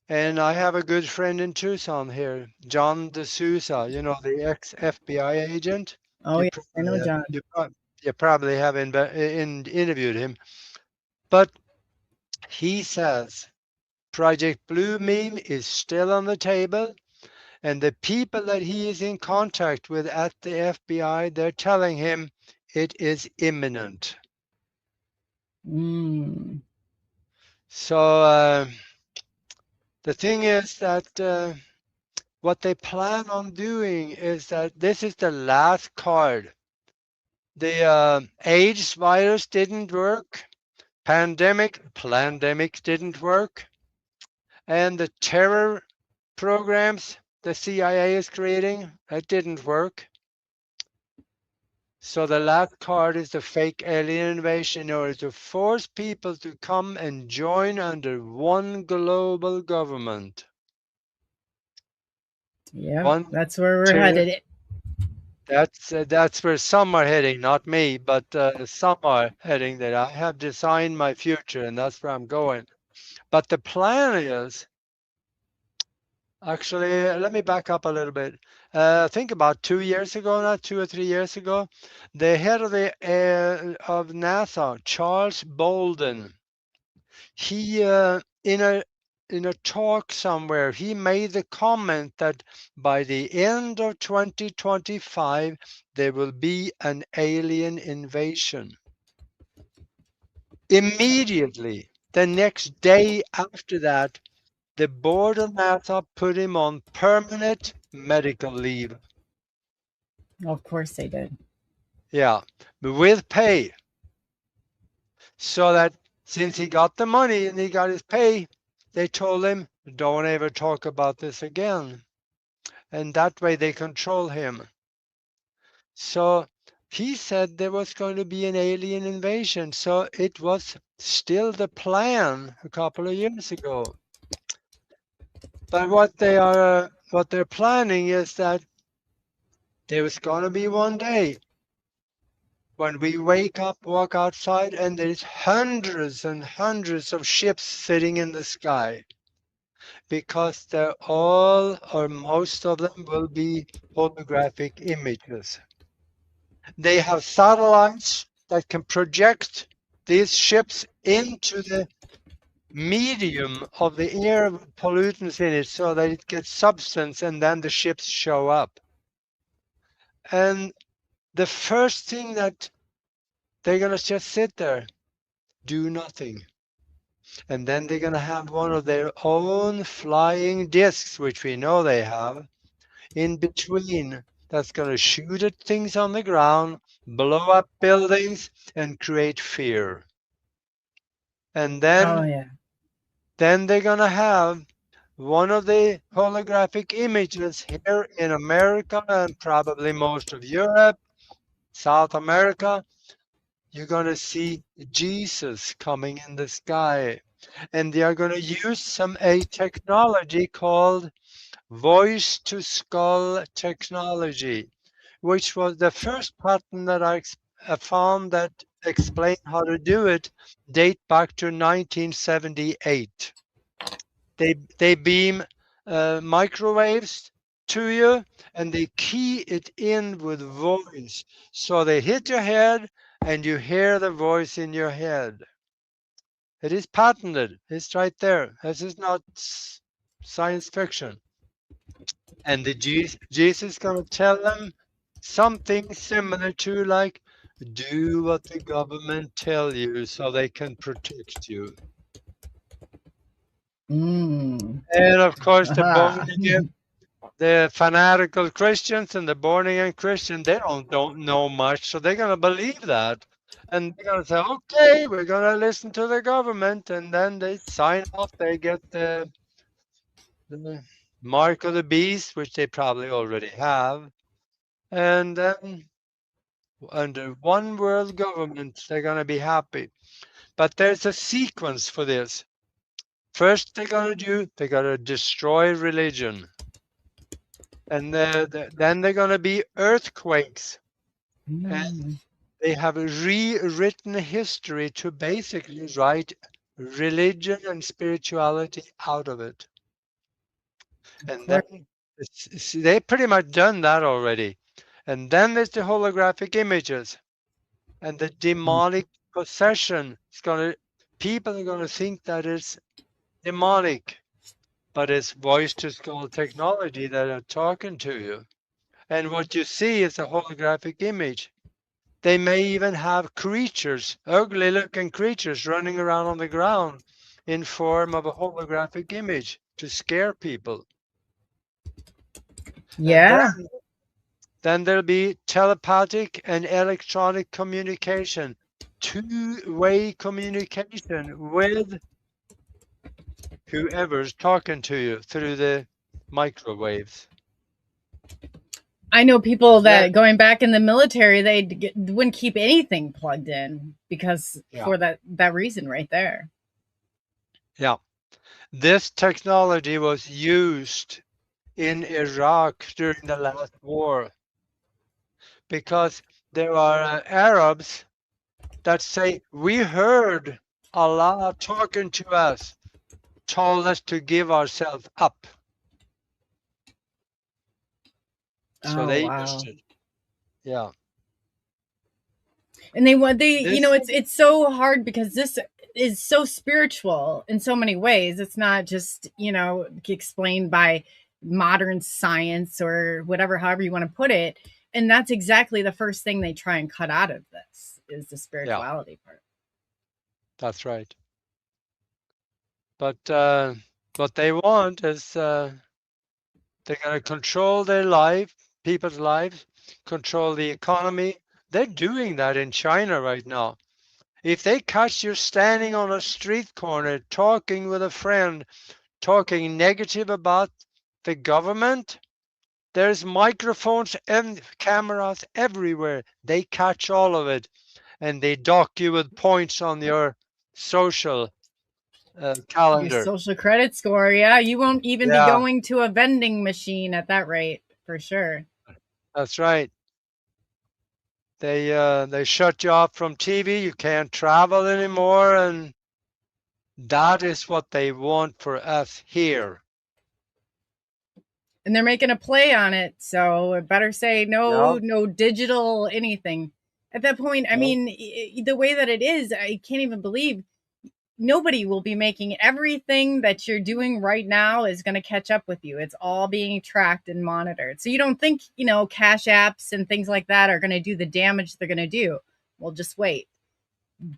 And I have a good friend in Tucson here, John D'Souza, the ex-FBI agent. Oh, You yeah, I know probably have, John. you probably have interviewed him. But he says Project Blue Meme is still on the table. And the people that he is in contact with at the FBI, they're telling him it is imminent. Mm. So the thing is that what they plan on doing is that this is the last card. The AIDS virus didn't work. Pandemic didn't work. And the terror programs the CIA is creating, that didn't work. So the last card is the fake alien invasion in order to force people to come and join under one global government. Yeah, One, that's where we're two, headed. that's where some are heading, not me, but some are heading that I have designed my future and that's where I'm going. But the plan is actually, let me back up a little bit. I think about 2 years ago, not 2 or 3 years ago, the head of the of NASA, Charles Bolden, he in a talk somewhere, he made the comment that by the end of 2025 there will be an alien invasion. Immediately, the next day after that, the board of NASA put him on permanent medical leave. Of course they did. Yeah, with pay. So that since he got the money and he got his pay, they told him, don't ever talk about this again. And that way they control him. So he said there was going to be an alien invasion. So it was still the plan a couple of years ago. But what they're planning is that there was going to be one day when we wake up, walk outside, and there's hundreds and hundreds of ships sitting in the sky because they're all or most of them will be holographic images. They have satellites that can project these ships into the medium of the air with pollutants in it so that it gets substance and then the ships show up. And the first thing that they're going to just sit there, do nothing. And then they're going to have one of their own flying discs, which we know they have, in between that's going to shoot at things on the ground, blow up buildings, and create fear. And Oh, yeah. then they're going to have one of the holographic images here in America and probably most of Europe, South America. You're going to see Jesus coming in the sky. And they are going to use a technology called voice to skull technology, which was the first patent that I found that explained how to do it, date back to 1978. They beam microwaves to you and they key it in with voice. So they hit your head and you hear the voice in your head. It is patented. It's right there. This is not science fiction. And the Jesus is going to tell them something similar to like, do what the government tell you so they can protect you. Mm. And of course, Aha. the fanatical Christians and the born again Christian, they don't know much, so they're going to believe that. And they're going to say, okay, we're going to listen to the government. And then they sign off, they get the mark of the beast, which they probably already have. And then under one world government, they're going to be happy. But there's a sequence for this. First, they're going to destroy religion. And then they're going to be earthquakes. And Mm. they have rewritten history to basically write religion and spirituality out of it. Of And course. then they pretty much done that already. And then there's the holographic images and the demonic possession. People are gonna think that it's demonic, but it's voice-to-skull technology that are talking to you. And what you see is a holographic image. They may even have creatures, ugly-looking creatures, running around on the ground in form of a holographic image to scare people. And Yeah. then there'll be telepathic and electronic communication, two-way communication with whoever's talking to you through the microwaves. I know people that Yeah. going back in the military, wouldn't keep anything plugged in because for that reason right there. Yeah. This technology was used in Iraq during the last war because there are Arabs that say, we heard Allah talking to us, told us to give ourselves up. So they used it. Yeah. And it's so hard because this is so spiritual in so many ways. It's not just, explained by modern science or whatever, however you want to put it. And that's exactly the first thing they try and cut out of this is the spirituality part. That's right. But what they want is they're going to control their life, people's lives, control the economy. They're doing that in China right now. If they catch you standing on a street corner talking with a friend, talking negative about the government, there's microphones and cameras everywhere. They catch all of it and they dock you with points on your social calendar. Your social credit score, yeah. You won't even be going to a vending machine at that rate, for sure. That's right. They shut you off from TV. You can't travel anymore, and that is what they want for us here. And they're making a play on it, so it better say no digital anything. At that point, I mean, the way that it is, I can't even believe nobody will be making everything that you're doing right now is going to catch up with you. It's all being tracked and monitored. So you don't think, cash apps and things like that are going to do the damage they're going to do. Well, just wait.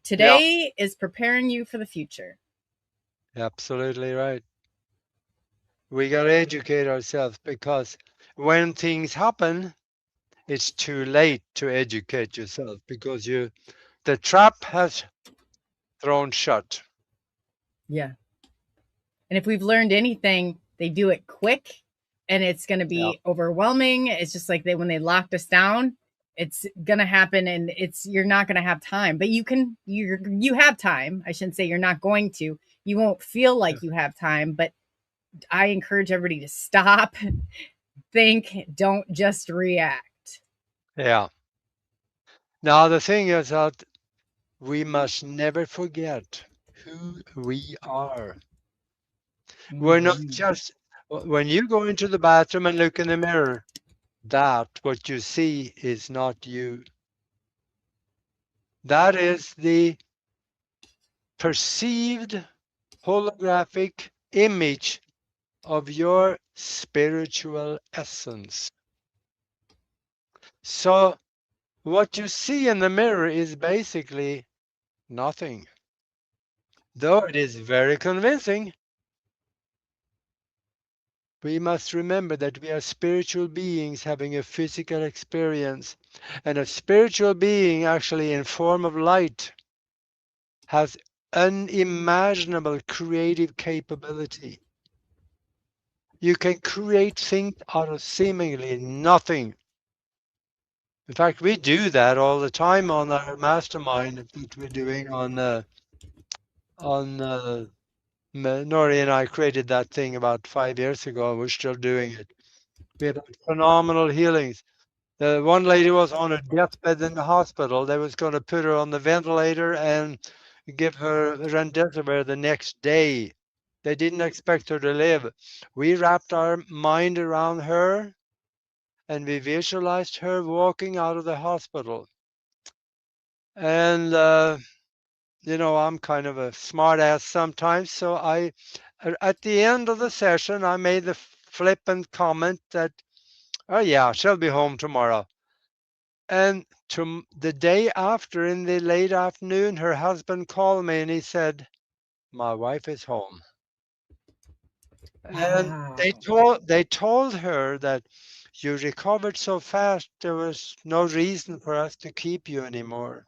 Today is preparing you for the future. Absolutely right. We got to educate ourselves because when things happen, it's too late to educate yourself because the trap has thrown shut. Yeah. And if we've learned anything, they do it quick and it's going to be overwhelming. It's just like when they locked us down, it's going to happen and you're not going to have time, but you have time. I shouldn't say you're not going to, you won't feel like you have time, but I encourage everybody to stop, think, don't just react. Yeah. Now, the thing is that we must never forget who we are. We're not just, when you go into the bathroom and look in the mirror, what you see is not you. That is the perceived holographic image of your spiritual essence. So what you see in the mirror is basically nothing, though it is very convincing. We must remember that we are spiritual beings having a physical experience, and a spiritual being actually in form of light has unimaginable creative capability. You can create things out of seemingly nothing. In fact, we do that all the time on our mastermind that we're doing on Nori and I created that thing about 5 years ago, and we're still doing it. We had phenomenal healings. One lady was on a deathbed in the hospital. They was going to put her on the ventilator and give her remdesivir the next day. They didn't expect her to live. We wrapped our mind around her, and we visualized her walking out of the hospital. And I'm kind of a smart ass sometimes, so at the end of the session, I made the flippant comment that, oh yeah, she'll be home tomorrow. And the day after, in the late afternoon, her husband called me and he said, my wife is home. And Wow. they told her that you recovered so fast, there was no reason for us to keep you anymore.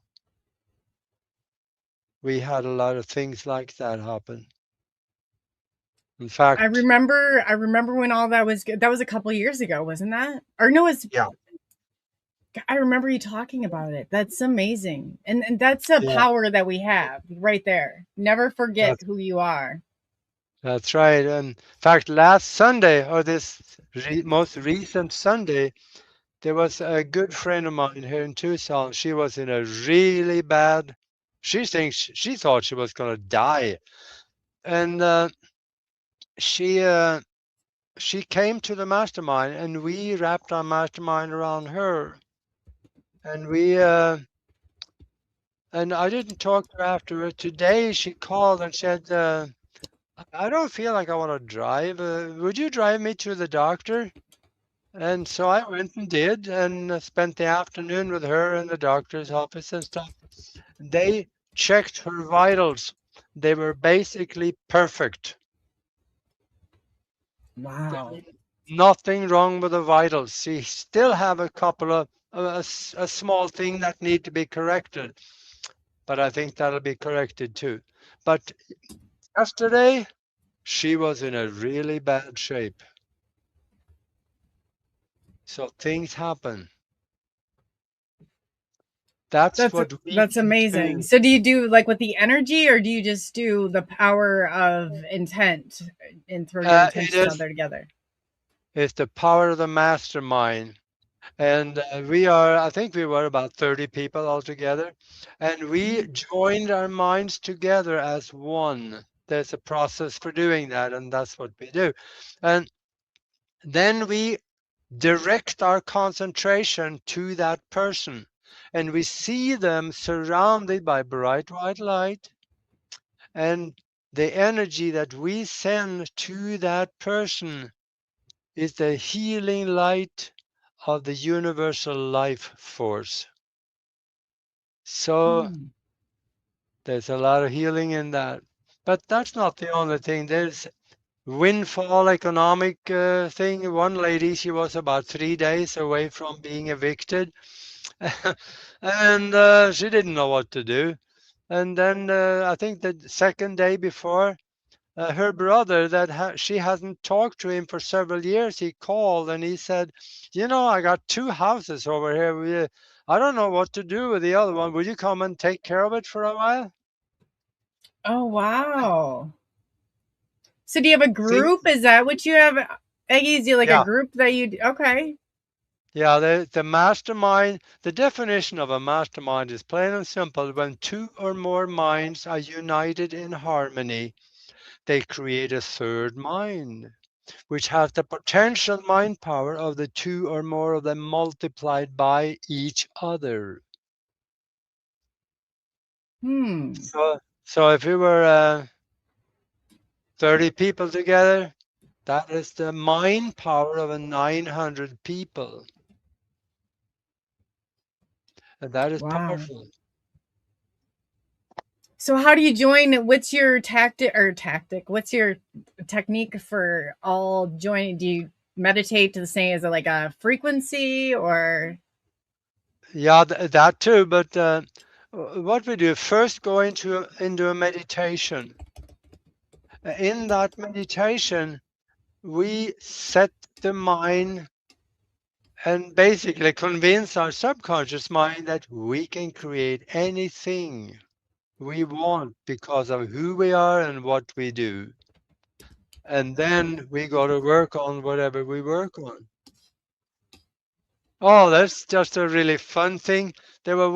We had a lot of things like that happen. In I fact, remember when all that was good. That was a couple years ago, wasn't that? Or no, it's yeah, I remember you talking about it. That's amazing. And that's a yeah, power that we have right there. Never forget that's who you are. that's right. And in fact, last Sunday, or this most recent Sunday, there was a good friend of mine here in Tucson. She was in a really bad. She thought she was gonna die, and she uh, she came to the mastermind, and we wrapped our mastermind around her, and and I didn't talk to her afterward. Today she called and said, I don't feel like I want to drive. Would you drive me to the doctor? And so I went and did, and spent the afternoon with her in the doctor's office and stuff. They checked her vitals. They were basically perfect. Wow. Nothing wrong with the vitals. She still have a couple of a small thing that need to be corrected, but I think that'll be corrected too. But yesterday, she was in a really bad shape. So things happen. That's That's what we that's can amazing. do. So do you do like with the energy or do you just do the power of intent and throw your It intentions out is there together? it's the power of the mastermind. And I think we were about 30 people altogether, and we joined our minds together as one. There's a process for doing that, and that's what we do. And then we direct our concentration to that person, and we see them surrounded by bright white light, and the energy that we send to that person is the healing light of the universal life force. So Hmm. there's a lot of healing in that. But that's not the only thing. There's windfall economic thing. One lady, she was about 3 days away from being evicted, and she didn't know what to do. And then I think the second day before, her brother she hasn't talked to him for several years. He called and he said, I got two houses over here. I don't know what to do with the other one. Will you come and take care of it for a while? Oh wow. So do you have a Think, group? Is that what you have? Aggie, do you like a yeah, group that you okay. yeah. The mastermind. The definition of a mastermind is plain and simple. When two or more minds are united in harmony, they create a third mind, which has the potential mind power of the two or more of them multiplied by each other. Hmm. So if we were 30 people together, that is the mind power of a 900 people. And that is Wow. powerful. So how do you join? What's your tactic? What's your technique for all joining? Do you meditate to the same? Is it like a frequency or? Yeah, that too. But what we do first go into a meditation. In that meditation, we set the mind and basically convince our subconscious mind that we can create anything we want because of who we are and what we do. And then we got to work on whatever we work on. Oh, that's just a really fun thing. There were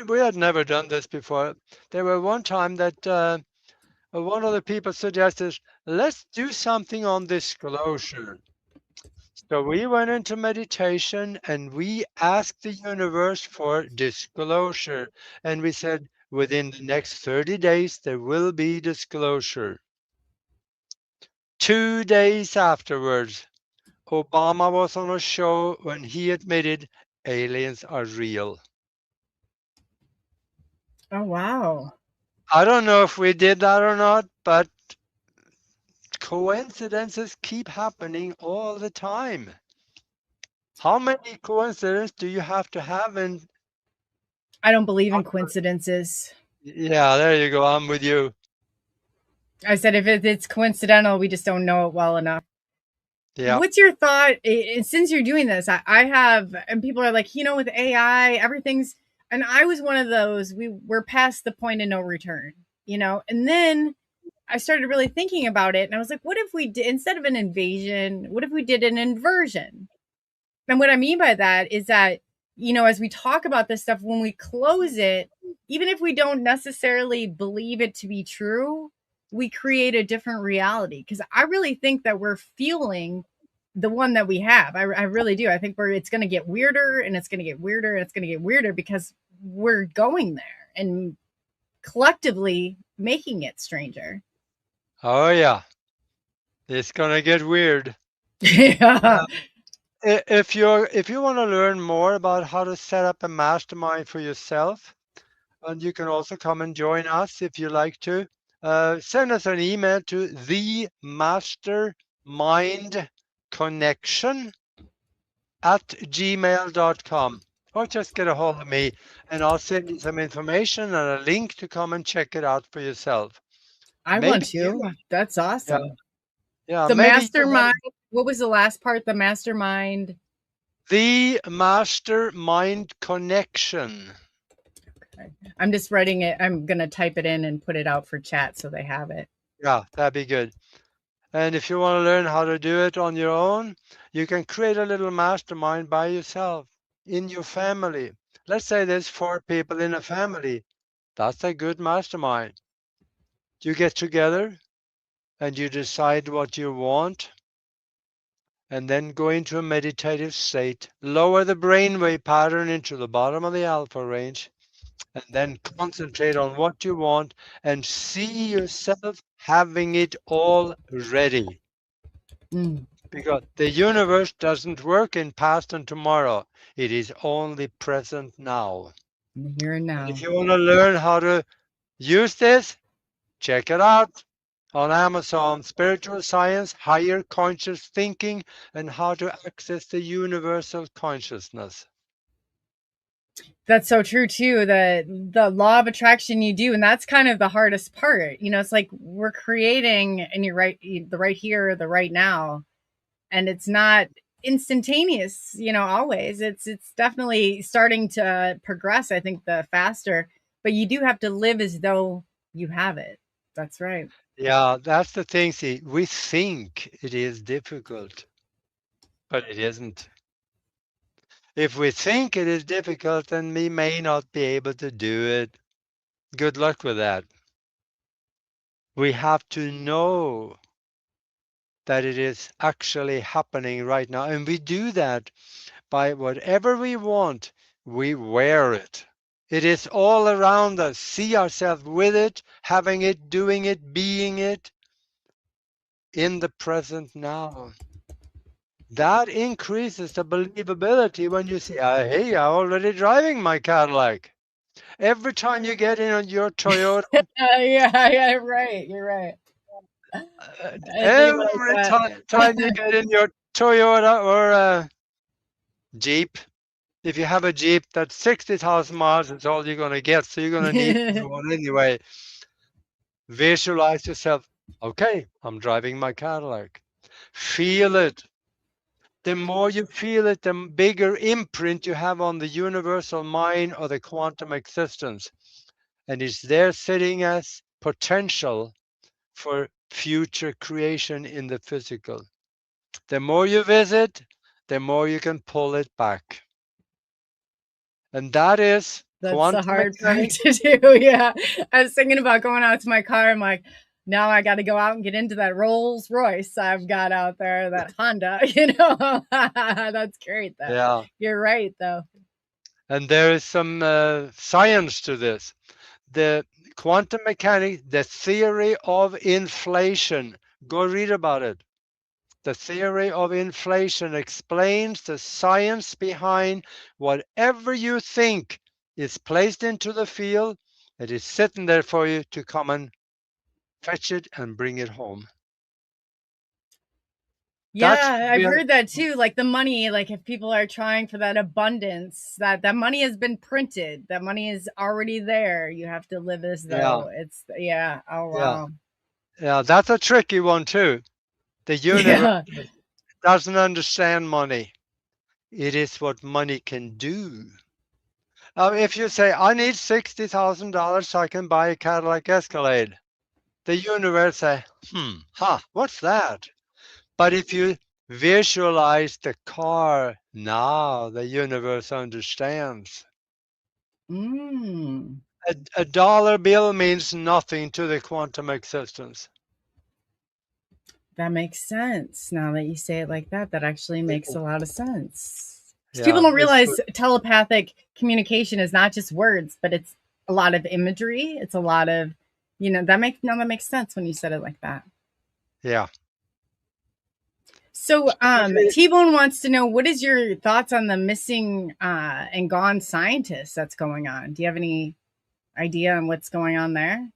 we had never done this before. There were one time that one of the people suggested, let's do something on disclosure. So we went into meditation and we asked the universe for disclosure. And we said, within the next 30 days, there will be disclosure. 2 days afterwards, Obama was on a show when he admitted aliens are real. Oh, wow. I don't know if we did that or not, but coincidences keep happening all the time. How many coincidences do you have to have in? I don't believe in coincidences. Yeah, there you go. I'm with you. I said if it's coincidental, we just don't know it well enough. Yeah. What's your thought? Since you're doing this, I have, and people are like, with AI, everything's, and I was one of those, we're past the point of no return, and then I started really thinking about it, and I was like, what if we did, instead of an invasion, what if we did an inversion? And what I mean by that is that, as we talk about this stuff, when we close it, even if we don't necessarily believe it to be true, we create a different reality. Because I really think that we're fueling the one that we have. I really do. I think it's going to get weirder and it's going to get weirder and it's going to get weirder because we're going there and collectively making it stranger. Oh yeah. It's gonna get weird. Yeah. If you want to learn more about how to set up a mastermind for yourself, and you can also come and join us if you like to, send us an email to themastermindconnection@gmail.com, or just get a hold of me and I'll send you some information and a link to come and check it out for yourself. I want to. That's awesome. Yeah, the maybe mastermind. What was the last part? The mastermind. The mastermind connection. Okay. I'm just writing it. I'm going to type it in and put it out for chat so they have it. Yeah, that'd be good. And if you want to learn how to do it on your own, you can create a little mastermind by yourself in your family. Let's say there's 4 people in a family. That's a good mastermind. You get together and you decide what you want, and then go into a meditative state. Lower the brainwave pattern into the bottom of the alpha range, and then concentrate on what you want and see yourself having it all ready. Because the universe doesn't work in past and tomorrow. It is only present now. Here and now. And if you want to learn how to use this, check it out on Amazon. Spiritual Science, Higher Conscious Thinking, and How to Access the Universal Consciousness. That's so true too. The law of attraction you do, and that's kind of the hardest part. It's like we're creating, and you're right, the right here, the right now, and it's not instantaneous. Always. It's definitely starting to progress. I think the faster, but you do have to live as though you have it. That's right. Yeah, that's the thing. See, we think it is difficult, but it isn't. If we think it is difficult, then we may not be able to do it. Good luck with that. We have to know that it is actually happening right now. And we do that by whatever we want, we wear it. It is all around us. See ourselves with it, having it, doing it, being it in the present now. That increases the believability when you say, hey, I'm already driving my Cadillac. Every time you get in on your Toyota. Yeah, right. You're right. Every time you get in your Toyota or Jeep, if you have a Jeep, that's 60,000 miles is all you're going to get. So you're going to need a new one anyway. Visualize yourself. Okay, I'm driving my Cadillac. Feel it. The more you feel it, the bigger imprint you have on the universal mind or the quantum existence. And it's there sitting as potential for future creation in the physical. The more you visit, the more you can pull it back. And that's the hard part to do. Yeah. I was thinking about going out to my car. I'm like, now I got to go out and get into that Rolls Royce I've got out there, that Honda, you know. That's great though. Yeah. You're right though. And there is some science to this. The quantum mechanics, the theory of inflation. Go read about it. The theory of inflation explains the science behind whatever you think is placed into the field. It is sitting there for you to come and fetch it and bring it home. Yeah, I've heard that too. Like the money, like if people are trying for that abundance, that money has been printed, that money is already there. You have to live as though it's, yeah. Oh, wow. Yeah, that's a tricky one too. The universe Yeah. doesn't understand money. It is what money can do. If you say, I need $60,000 so I can buy a Cadillac Escalade, the universe say, what's that? But if you visualize the car, now the universe understands. Mm. A dollar bill means nothing to the quantum existence. That makes sense. Now that you say it like that, that actually makes a lot of sense. Yeah, People don't realize telepathic communication is not just words, but it's a lot of imagery. It's a lot of, you know, that makes sense when you said it like that. Yeah. So T-Bone wants to know, what is your thoughts on the missing and gone scientists that's going on? Do you have any idea on what's going on there?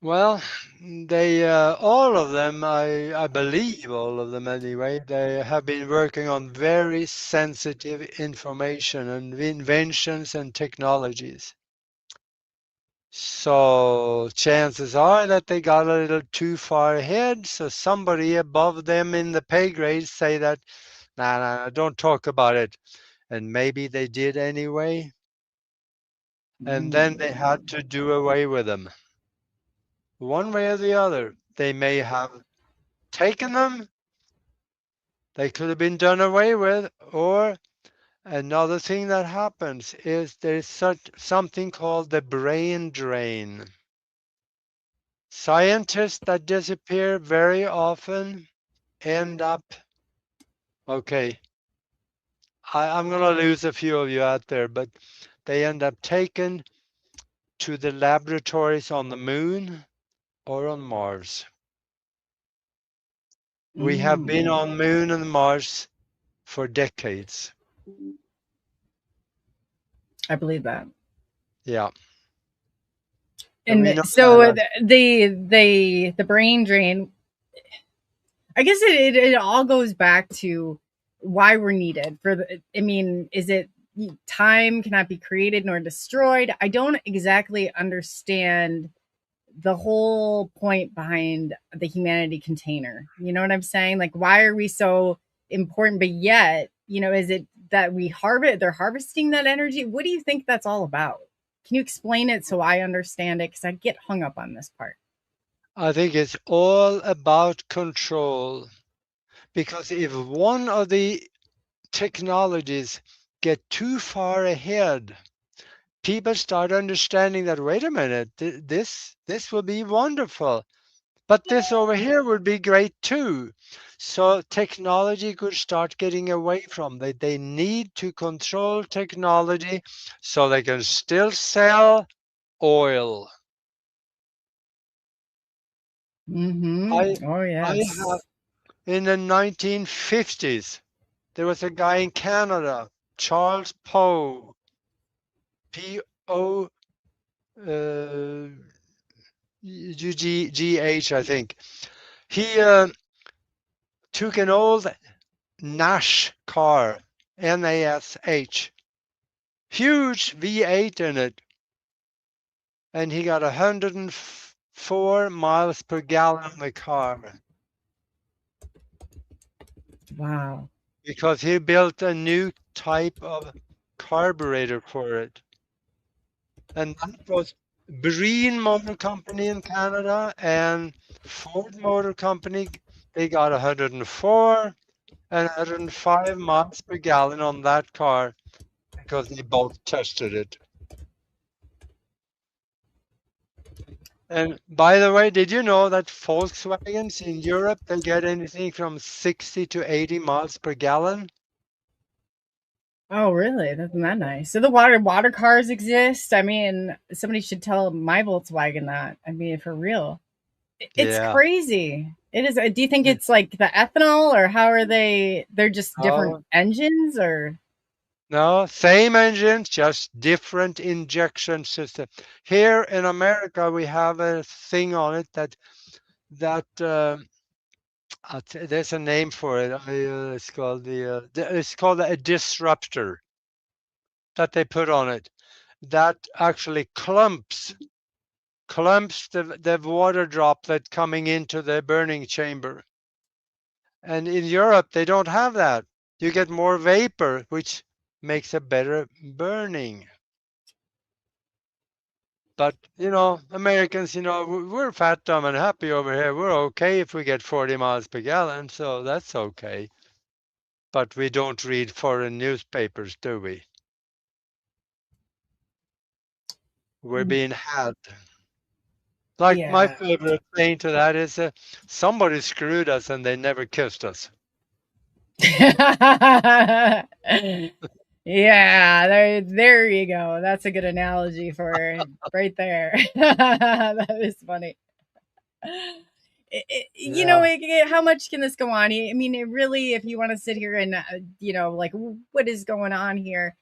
Well, they all of them, I believe all of them anyway, they have been working on very sensitive information and inventions and technologies. So chances are that they got a little too far ahead. So somebody above them in the pay grade say that, nah, don't talk about it. And maybe they did anyway. And then they had to do away with them. One way or the other, they may have taken them, they could have been done away with, or another thing that happens is there's something called the brain drain. Scientists that disappear very often end up, okay, I'm going to lose a few of you out there, but they end up taken to the laboratories on the moon or on Mars. We have been on Moon and Mars for decades. I believe that. Yeah. And so the brain drain, I guess it all goes back to why we're needed for the, I mean, is it time cannot be created nor destroyed? I don't exactly understand the whole point behind the humanity container. You know what I'm saying? Like, why are we so important? But yet, you know, is it that they're harvesting that energy? What do you think that's all about? Can you explain it so I understand it? Because I get hung up on this part. I think it's all about control. Because if one of the technologies get too far ahead, people start understanding that, wait a minute, this will be wonderful. But this over here would be great too. So technology could start getting away from them. They need to control technology so they can still sell oil. Oh, yes. In the 1950s, there was a guy in Canada, Charles Poe, P-O G-H, I think. He took an old Nash car, N-A-S-H, huge V8 in it, and he got 104 miles per gallon in the car. Wow. Because he built a new type of carburetor for it. And that was Breen Motor Company in Canada and Ford Motor Company. They got 104 and 105 miles per gallon on that car because they both tested it. And by the way, did you know that Volkswagens in Europe, they get anything from 60 to 80 miles per gallon? Oh, really? Isn't that nice? So the water cars exist. I mean, somebody should tell my Volkswagen that. I mean, for real. It's Yeah. crazy. It is. Do you think it's like the ethanol, or how are they? They're just different Oh, engines, or no, same engine, just different injection system. Here in America, we have a thing on it that there's a name for it. It's called a disruptor that they put on it that actually clumps the water droplet coming into the burning chamber. And in Europe, they don't have that. You get more vapor, which makes a better burning. But, Americans, we're fat, dumb, and happy over here. We're okay if we get 40 miles per gallon, so that's okay. But we don't read foreign newspapers, do we? We're being had. Like my yeah. favorite thing to that is somebody screwed us and they never kissed us. Yeah, there you go. That's a good analogy for it right there. That is funny. Yeah, How much can this go on? I mean, it really, if you want to sit here and, like, what is going on here?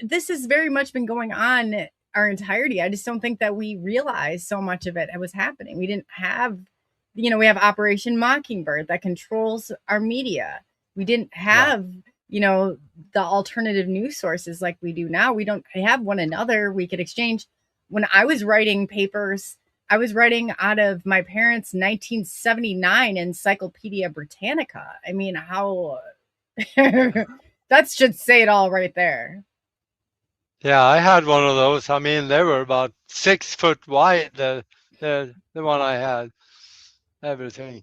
This has very much been going on our entirety. I just don't think that we realized so much of it was happening. We didn't have, we have Operation Mockingbird that controls our media. We didn't yeah, have, the alternative news sources like we do now. We don't have one another. We could exchange. When I was writing papers, I was writing out of my parents' 1979 Encyclopedia Britannica. I mean, how that should say it all right there. yeah. I had one of those. I mean, they were about 6 foot wide. The one I had, everything.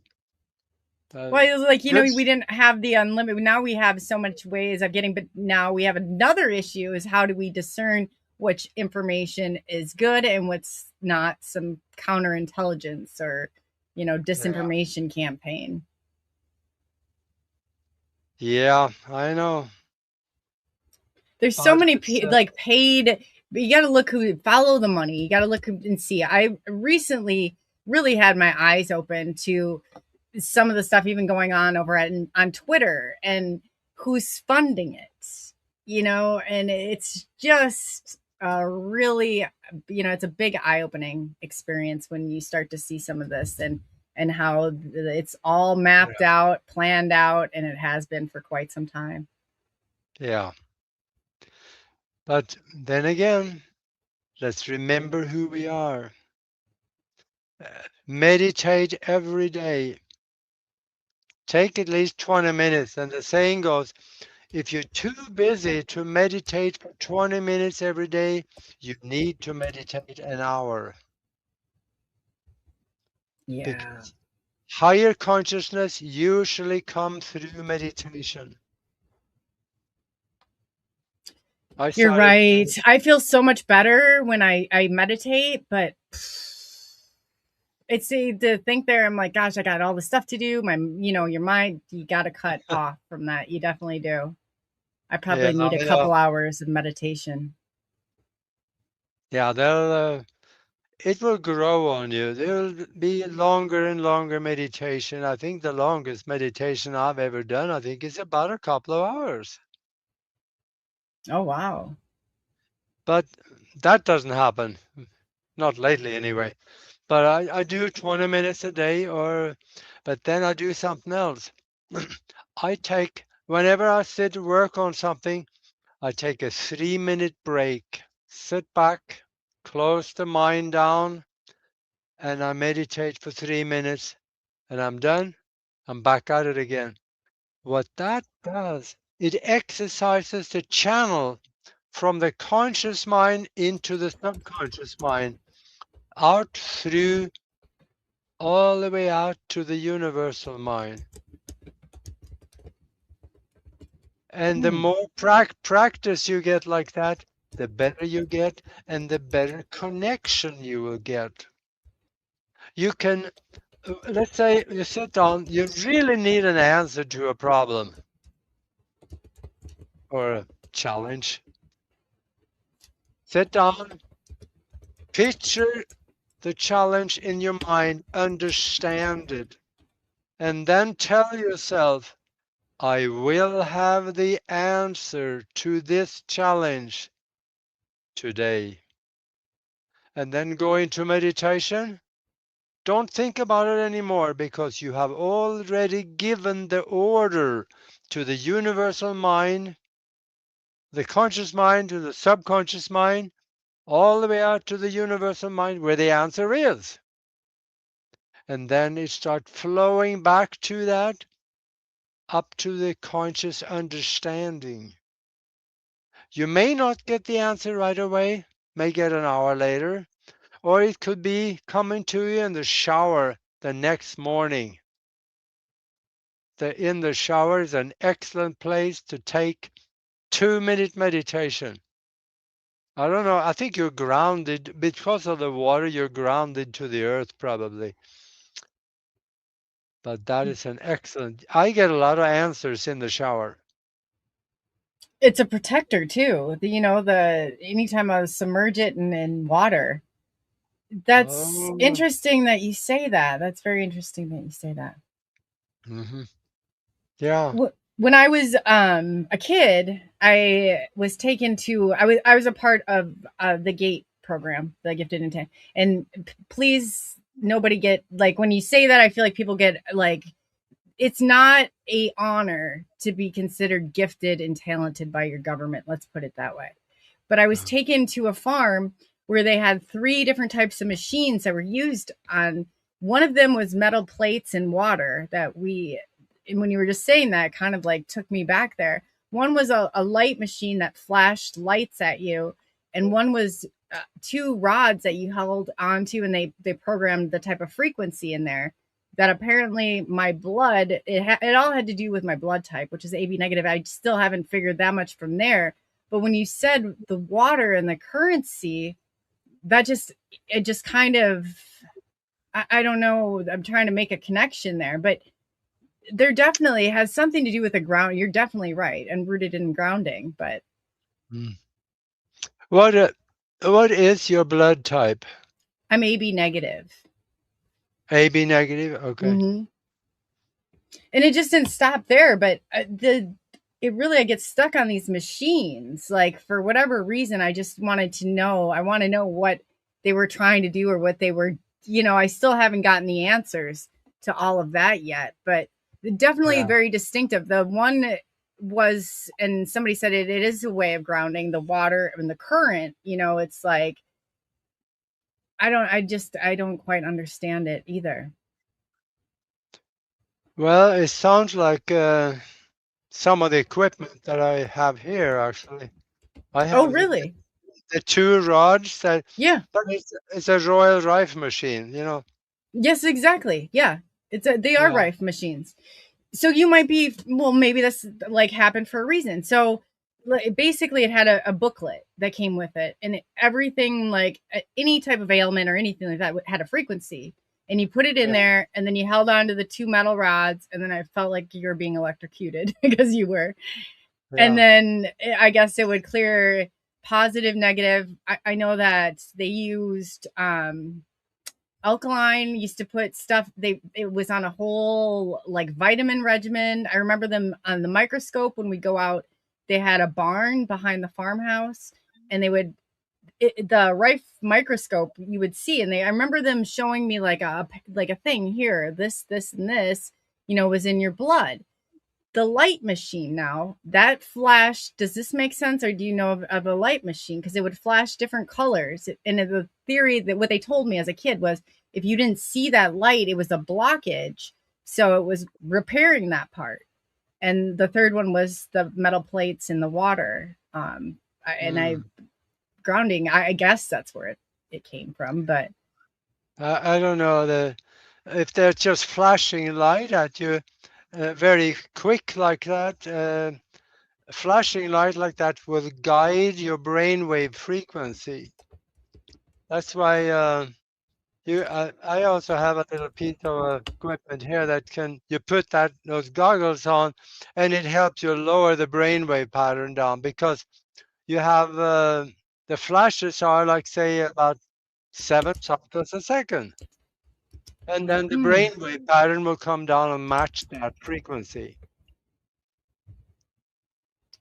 Well, it was like, Good. we didn't have the unlimited. Now we have so much ways of getting, but now we have another issue is how do we discern which information is good and what's not some counterintelligence or, Yeah, disinformation campaign. yeah. I know. There's so But many it's like paid, but you got to look who follow the money. You got to look and see. I recently really had my eyes open to some of the stuff even going on over on Twitter and who's funding it, and it's just really, it's a big eye-opening experience when you start to see some of this and how it's all mapped yeah, out, planned out, and it has been for quite some time. yeah. But then again, let's remember who we are. Meditate every day. Take at least 20 minutes. And the saying goes, if you're too busy to meditate for 20 minutes every day, you need to meditate an hour. Yeah. Because higher consciousness usually comes through meditation. I You're started, right. I feel so much better when I meditate, but it's to think there. I'm like, gosh, I got all the stuff to do. Your mind, you got to cut off from that. You definitely do. I yeah, probably need a yeah, couple hours of meditation. yeah, it will grow on you. There'll be longer and longer meditation. I think the longest meditation I've ever done, I think, is about a couple of hours. Oh, wow. But that doesn't happen. Not lately, anyway. But I do 20 minutes a day, but then I do something else. Whenever I sit to work on something, I take a 3-minute break, sit back, close the mind down, and I meditate for 3 minutes, and I'm done. I'm back at it again. What that does, it exercises the channel from the conscious mind into the subconscious mind, out through all the way out to the universal mind. And the Hmm. more practice you get like that, the better you get and the better connection you will get. You can, let's say you sit down, you really need an answer to a problem or a challenge. Sit down, picture the challenge in your mind, understand it, and then tell yourself, I will have the answer to this challenge today. And then go into meditation. Don't think about it anymore because you have already given the order to the universal mind, the conscious mind to the subconscious mind, all the way out to the universal mind where the answer is. And then it starts flowing back to that, up to the conscious understanding. You may not get the answer right away, may get an hour later, or it could be coming to you in the shower the next morning. In the shower is an excellent place to take 2-minute meditation. I don't know, I think you're grounded because of the water, you're grounded to the earth probably. But that is an excellent, I get a lot of answers in the shower. It's a protector too. Anytime I submerge it in water. That's Oh. interesting that you say that. That's very interesting that you say that. Mm-hmm. Yeah. When I was a kid, I was taken to I was a part of the GATE program, the Gifted Intent. And please, nobody get like when you say that, I feel like people get like it's not a honor to be considered gifted and talented by your government. Let's put it that way. But I was taken to a farm where they had 3 different types of machines that were used on. One of them was metal plates and water and when you were just saying that, it kind of like took me back there. One was a light machine that flashed lights at you, and one was 2 rods that you held onto, and they programmed the type of frequency in there that apparently my blood, it all had to do with my blood type, which is AB negative. I still haven't figured that much from there. But when you said the water and the currency, it just kind of, I don't know. I'm trying to make a connection there, but there definitely has something to do with the ground. You're definitely right, and rooted in grounding. But what is your blood type? I'm AB negative. AB negative. Okay. Mm-hmm. And it just didn't stop there, but I get stuck on these machines. Like for whatever reason, I just wanted to know. I want to know what they were trying to do or what they were. I still haven't gotten the answers to all of that yet, but definitely very distinctive. The one was, and somebody said it is a way of grounding the water and the current. It's like I don't quite understand it either. Well, it sounds like some of the equipment that I have here, actually. I have Really? the 2 rods that, Yeah. but it's a Royal Rife machine, Yes, exactly. Yeah. They are Rife machines. So you might be, well, maybe this like happened for a reason. So basically it had a booklet that came with it, and everything like any type of ailment or anything like that had a frequency, and you put it in there, and then you held on to the 2 metal rods, and then I felt like you were being electrocuted because you were. And then I guess it would clear positive, negative. I know that they used Alkaline used to put stuff, it was on a whole like vitamin regimen. I remember them on the microscope when we go out. They had a barn behind the farmhouse, and they would the Rife microscope you would see, and I remember them showing me like a thing here, this and this, was in your blood. The light machine now, that flash, does this make sense, or do you know of a light machine? Because it would flash different colors. And the theory that what they told me as a kid was if you didn't see that light, it was a blockage. So it was repairing that part. And the third one was the metal plates in the water. Grounding, I guess that's where it came from. But I don't know if they're just flashing light at you very quick like that. Flashing light like that will guide your brainwave frequency. That's why I also have a little piece of equipment here that you put those goggles on, and it helps you lower the brainwave pattern down, because you have the flashes are like, say, about 7 cycles a second, and then the brainwave pattern will come down and match that frequency.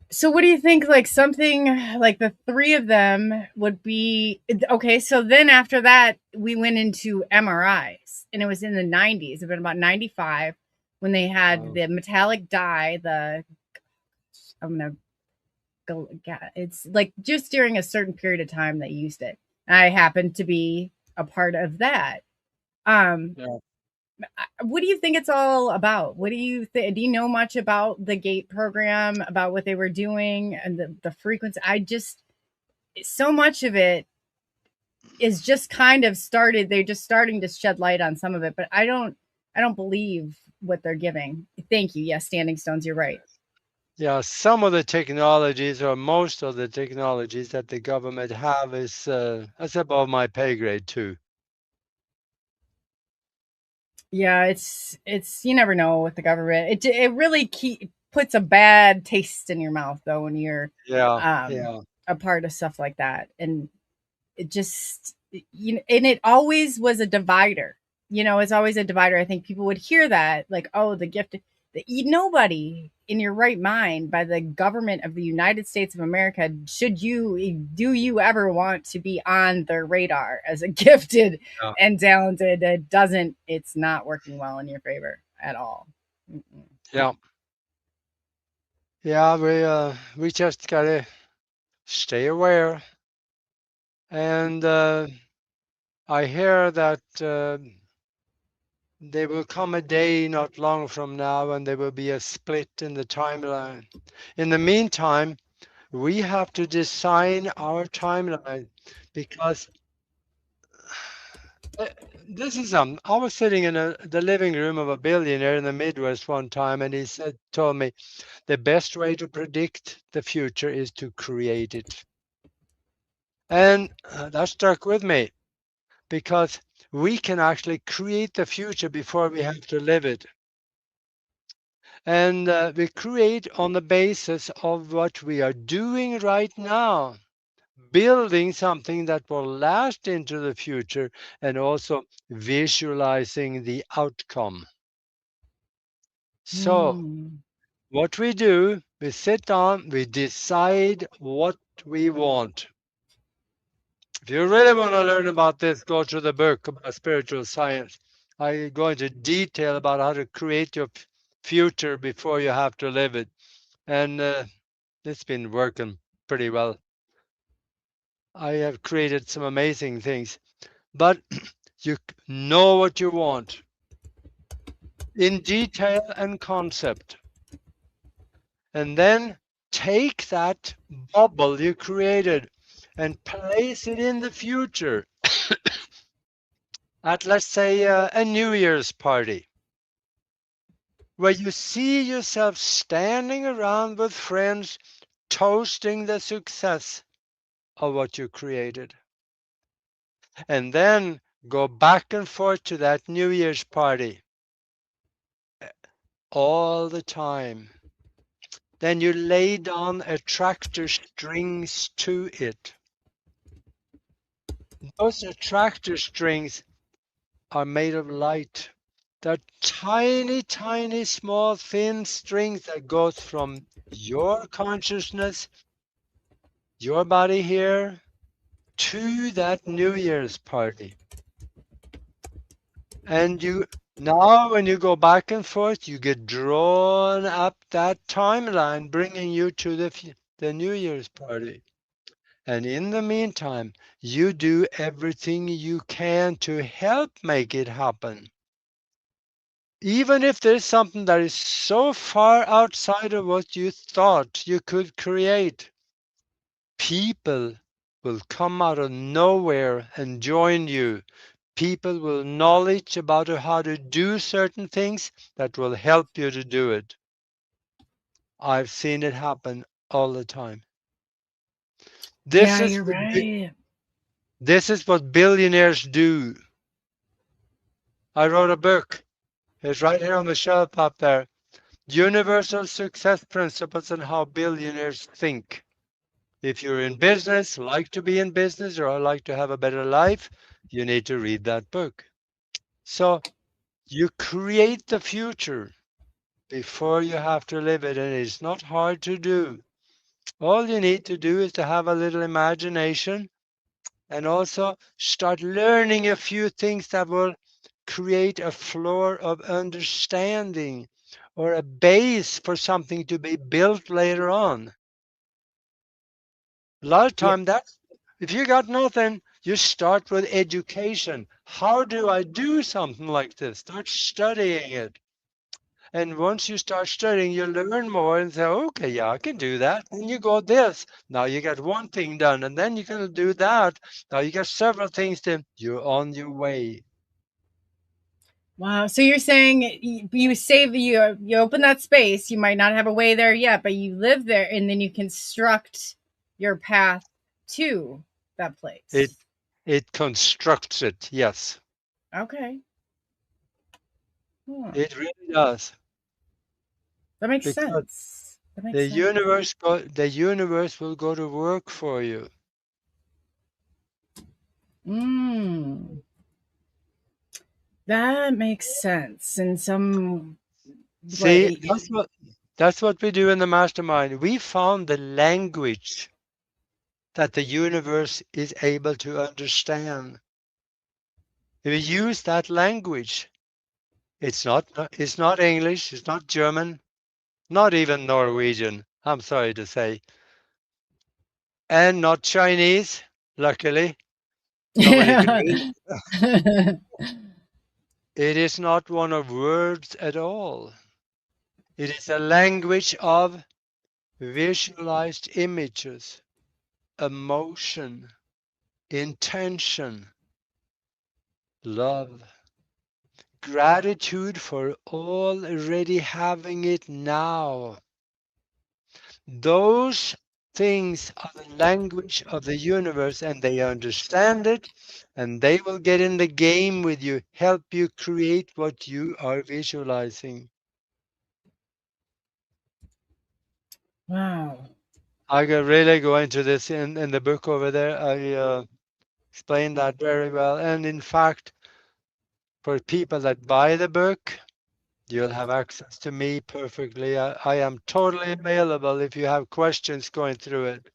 So what do you think, like something like the three of them would be okay? So then after that, we went into MRIs, and it was in the 90s, it been about 95, when they had the metallic dye, I'm gonna go, it's like just during a certain period of time they used it. And I happened to be a part of that. Yeah. What do you think it's all about? What do you think? Do you know much about the GATE program, about what they were doing and the frequency? So much of it is just kind of started. They're just starting to shed light on some of it, but I don't believe what they're giving. Thank you. Yes, Standing Stones, you're right. Yeah, some of the technologies, or most of the technologies that the government have, is that's above my pay grade too. Yeah, it's you never know with the government. It really puts a bad taste in your mouth though when you're Yeah. a part of stuff like that, and it just and it always was a divider. It's always a divider. I think people would hear that like, oh, the gift. Nobody in your right mind, by the government of the United States of America, do you ever want to be on their radar as a gifted Yeah. and talented? It's not working well in your favor at all. Mm-mm. Yeah. Yeah, we just gotta stay aware. And I hear that there will come a day not long from now when there will be a split in the timeline. In the meantime, we have to design our timeline, because this is I was sitting in the living room of a billionaire in the Midwest one time, and he told me the best way to predict the future is to create it. And that stuck with me, because we can actually create the future before we have to live it. And we create on the basis of what we are doing right now, building something that will last into the future, and also visualizing the outcome. So, what we do, we sit down, we decide what we want. If you really want to learn about this, go to the book about spiritual science. I go into detail about how to create your future before you have to live it. And it's been working pretty well. I have created some amazing things. But you know what you want in detail and concept. And then take that bubble you created and place it in the future at, let's say, a New Year's party, where you see yourself standing around with friends toasting the success of what you created. And then go back and forth to that New Year's party all the time. Then you lay down attractor strings to it. Those attractor strings are made of light. They're tiny, tiny, small, thin strings that goes from your consciousness, your body here, to that New Year's party. And now when you go back and forth, you get drawn up that timeline, bringing you to the New Year's party. And in the meantime, you do everything you can to help make it happen. Even if there's something that is so far outside of what you thought you could create, people will come out of nowhere and join you. People will knowledge about how to do certain things that will help you to do it. I've seen it happen all the time. This Yeah, is you're what right. this is what billionaires do. I wrote a book. It's right here on the shelf up there. Universal Success Principles and How Billionaires Think. If you're in business, like to be in business, or like to have a better life, you need to read that book. So you create the future before you have to live it, and it's not hard to do. All you need to do is to have a little imagination and also start learning a few things that will create a floor of understanding or a base for something to be built later on. A lot of Yeah. time that's if you got nothing, you start with education. How do I do something like this? Start studying it. And once you start studying, you learn more and say, okay, yeah, I can do that. And you go this. Now you got one thing done, and then you can do that. Now you got several things done. You're on your way. Wow. So you're saying you save you open that space. You might not have a way there yet, but you live there, and then you construct your path to that It place. it constructs it. Yes, Okay. Huh. it really does. That makes Because sense. That makes sense. the universe will go to work for you. Mm, that makes sense in some See, way. that's what we do in the mastermind. We found the language that the universe is able to understand. If we use that language, it's not English, it's not German, not even Norwegian, I'm sorry to say, and not Chinese, luckily. Nobody can read. It is not one of words at all. It is a language of visualized images, emotion, intention, love, gratitude for already having it now. Those things are the language of the universe, and they understand it, and they will get in the game with you, help you create what you are visualizing. Wow. I could really go into this in the book over there. I explain that very well. And in fact, for people that buy the book, you'll have access to me perfectly. I am totally available if you have questions going through it.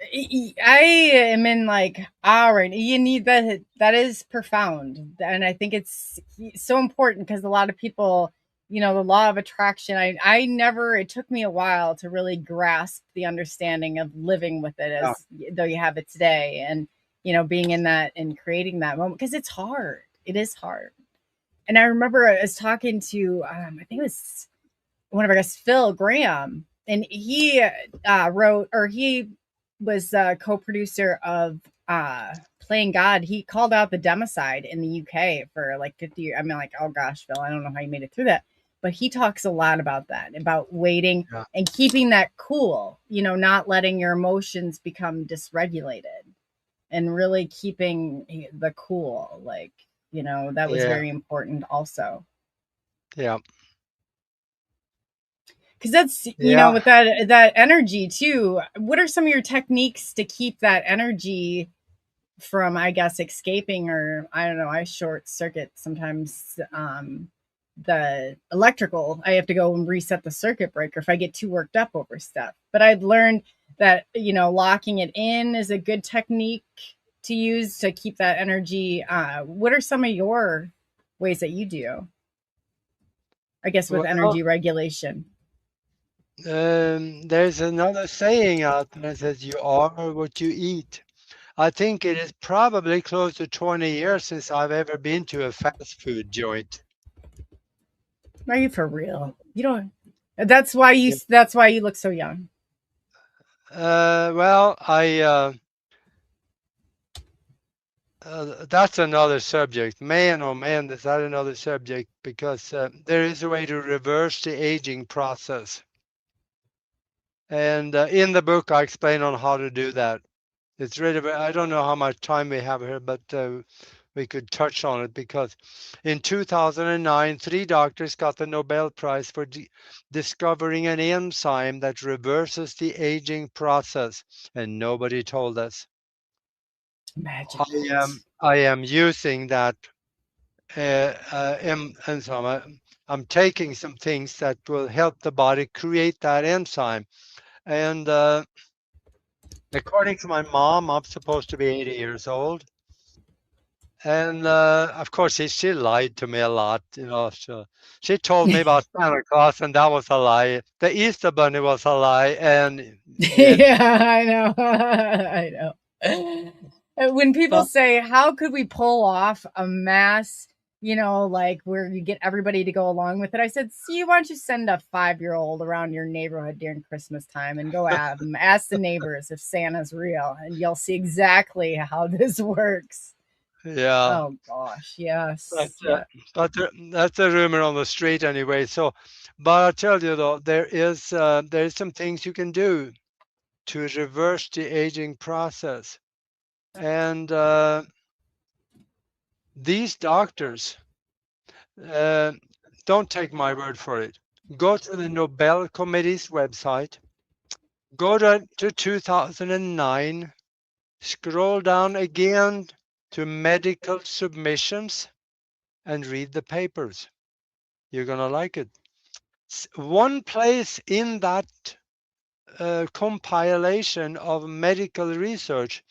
I am in like right. You need that. That is profound, and I think it's so important because a lot of people, the law of attraction. I never. It took me a while to really grasp the understanding of living with it Yeah. as though you have it today, and being in that and creating that moment because it's hard. It is hard. And I remember I was talking to I think it was one of our guests, Phil Graham, and he wrote or he was co-producer of Playing God. He called out the democide in the UK for like 50 years. I mean, like, oh gosh, Phil, I don't know how you made it through that. But he talks a lot about that, about waiting Yeah. and keeping that cool, not letting your emotions become dysregulated and really keeping the cool. Like, that was Yeah. very important also. Yeah. Because that's Yeah. with that energy too. What are some of your techniques to keep that energy from, I guess, escaping? Or I don't know, I short circuit sometimes. The electrical, I have to go and reset the circuit breaker if I get too worked up over stuff. But I've learned that locking it in is a good technique to use to keep that energy. What are some of your ways that you do, I guess, with Well, energy regulation? there's another saying out there that says you are what you eat. I think it is probably close to 20 years since I've ever been to a fast food joint. Are you for real? You don't. That's why you. Yeah. That's why you look so young. Well, that's another subject. Man, oh man, is that another subject? Because there is a way to reverse the aging process. And in the book, I explain on how to do that. It's really, I don't know how much time we have here, but we could touch on it, because in 2009, 3 doctors got the Nobel Prize for discovering an enzyme that reverses the aging process, and nobody told us. Magic. I am using that enzyme. I'm taking some things that will help the body create that enzyme. And according to my mom, I'm supposed to be 80 years old. And of course, she lied to me a lot. So she told me about Santa Claus, and that was a lie. The Easter Bunny was a lie, and Yeah, I know. I know. When people say, how could we pull off a mass, like where you get everybody to go along with it? I said, see, why don't you send a 5-year-old around your neighborhood during Christmas time and go ask the neighbors if Santa's real, and you'll see exactly how this works. yeah. Oh gosh, yes. But that's a rumor on the street anyway. So, but I tell you though, there is some things you can do to reverse the aging process, and these doctors, don't take my word for it. Go to the Nobel Committee's website. Go to 2009. Scroll down again to medical submissions and read the papers. You're gonna like it. One place in that compilation of medical research,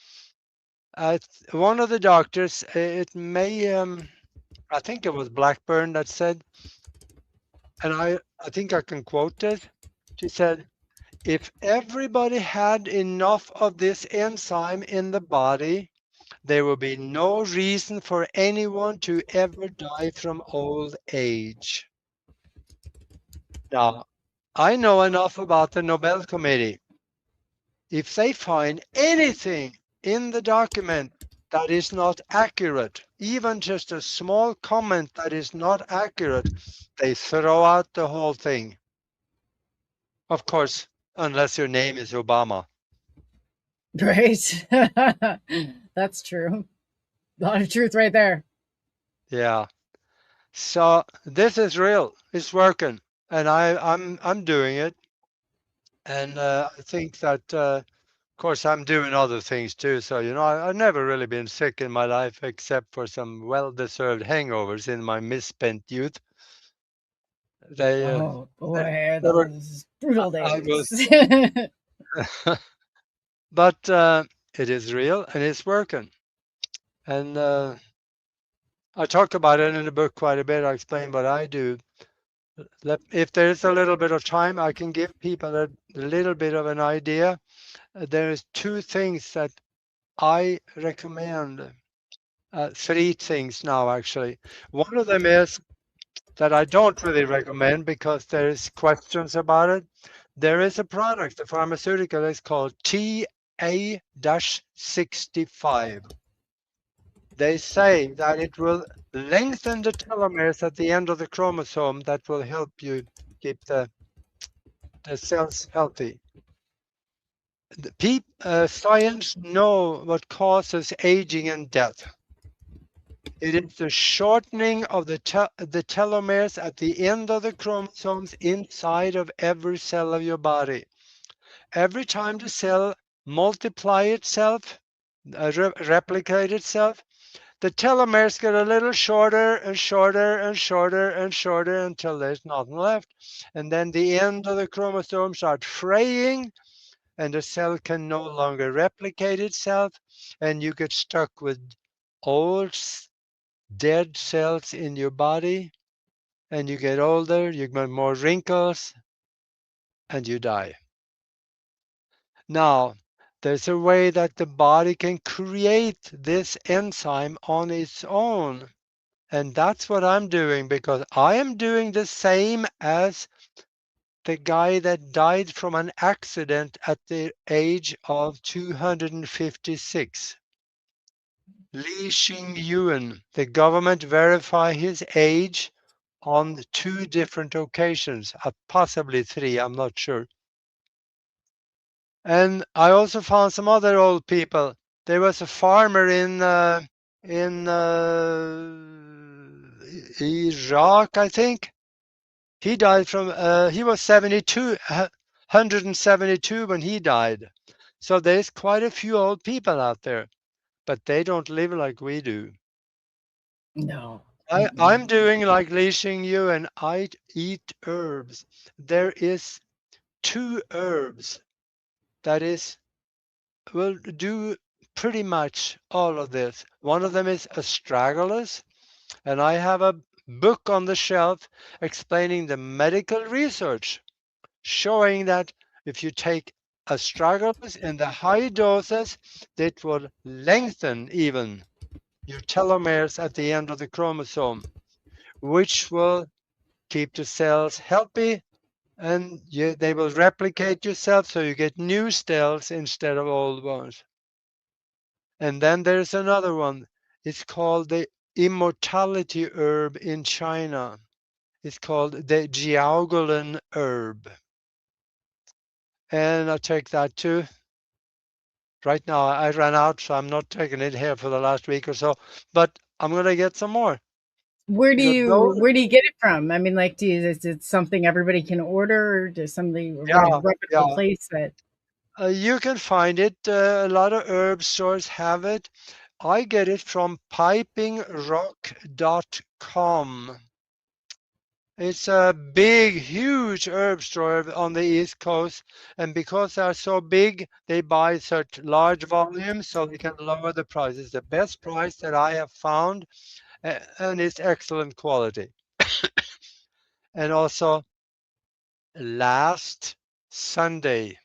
one of the doctors, it may, I think it was Blackburn that said, and I think I can quote it. She said, if everybody had enough of this enzyme in the body, there will be no reason for anyone to ever die from old age. Now, I know enough about the Nobel Committee. If they find anything in the document that is not accurate, even just a small comment that is not accurate, they throw out the whole thing. Of course, unless your name is Obama. Right. That's true. A lot of truth right there. Yeah. So this is real. It's working, and I'm doing it. And I think that, of course, I'm doing other things too. So, I've never really been sick in my life, except for some well-deserved hangovers in my misspent youth. They, Oh boy, they were, those brutal I days. was, but it is real and it's working. And I talk about it in the book quite a bit. I explain what I do. If there's a little bit of time, I can give people a little bit of an idea. There is 2 things that I recommend. 3 things now, actually. One of them is that I don't really recommend because there's questions about it. There is a product, a pharmaceutical, is called TA-65. They say that it will lengthen the telomeres at the end of the chromosome that will help you keep the cells healthy. Science know what causes aging and death. It is the shortening of the telomeres at the end of the chromosomes inside of every cell of your body. Every time the cell multiply itself, replicate itself, the telomeres get a little shorter and shorter and shorter and shorter until there's nothing left. And then the end of the chromosome starts fraying, and the cell can no longer replicate itself, and you get stuck with old dead cells in your body, and you get older, you get more wrinkles, and you die. Now, there's a way that the body can create this enzyme on its own. And that's what I'm doing, because I am doing the same as the guy that died from an accident at the age of 256. Li Xingyuan. The government verified his age on 2 different occasions, possibly 3, I'm not sure. And I also found some other old people. There was a farmer in in Iraq, I think. He died from, he was 172 when he died. So there's quite a few old people out there, but they don't live like we do. No. I'm doing like Li Xing Yu, and I eat herbs. There is 2 herbs that will do pretty much all of this. One of them is astragalus, and I have a book on the shelf explaining the medical research showing that if you take astragalus in the high doses, it will lengthen even your telomeres at the end of the chromosome, which will keep the cells healthy, and they will replicate yourself so you get new cells instead of old ones. And then there's another one. It's called the immortality herb in China. It's called the Jiaogulan herb. And I take that too. Right now I ran out, so I'm not taking it here for the last week or so, but I'm gonna get some more. Where do Because you get it from? I mean, like, is it something everybody can order, or does somebody yeah, reputable place that? you can find it. A lot of herb stores have it. I get it from pipingrock.com. It's a big, huge herb store on the East Coast, and because they're so big, they buy such large volumes so they can lower the price. It's the best price that I have found, and it's excellent quality. And also, last Sunday,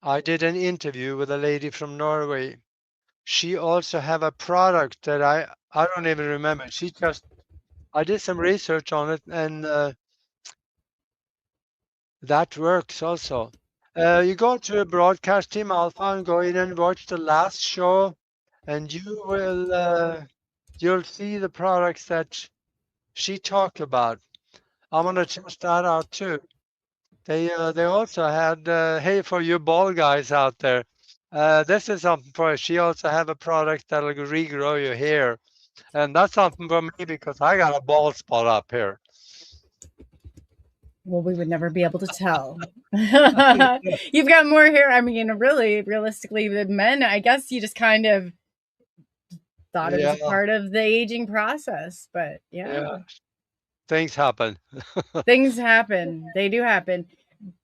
I did an interview with a lady from Norway. She also have a product that I don't even remember. I did some research on it, and that works also. You go to Broadcast Team Alpha and go in and watch the last show, and you'll see the products that she talked about. I'm gonna test that out too. They also had hey, for you bald guys out there, this is something for you. She also have a product that'll regrow your hair, and that's something for me because I got a bald spot up here. Well, we would never be able to tell. You've got more hair. I mean, really, realistically, the men, I guess you just kind of thought it was Yeah, a part of the aging process, but yeah, yeah, things happen. things happen. They do happen.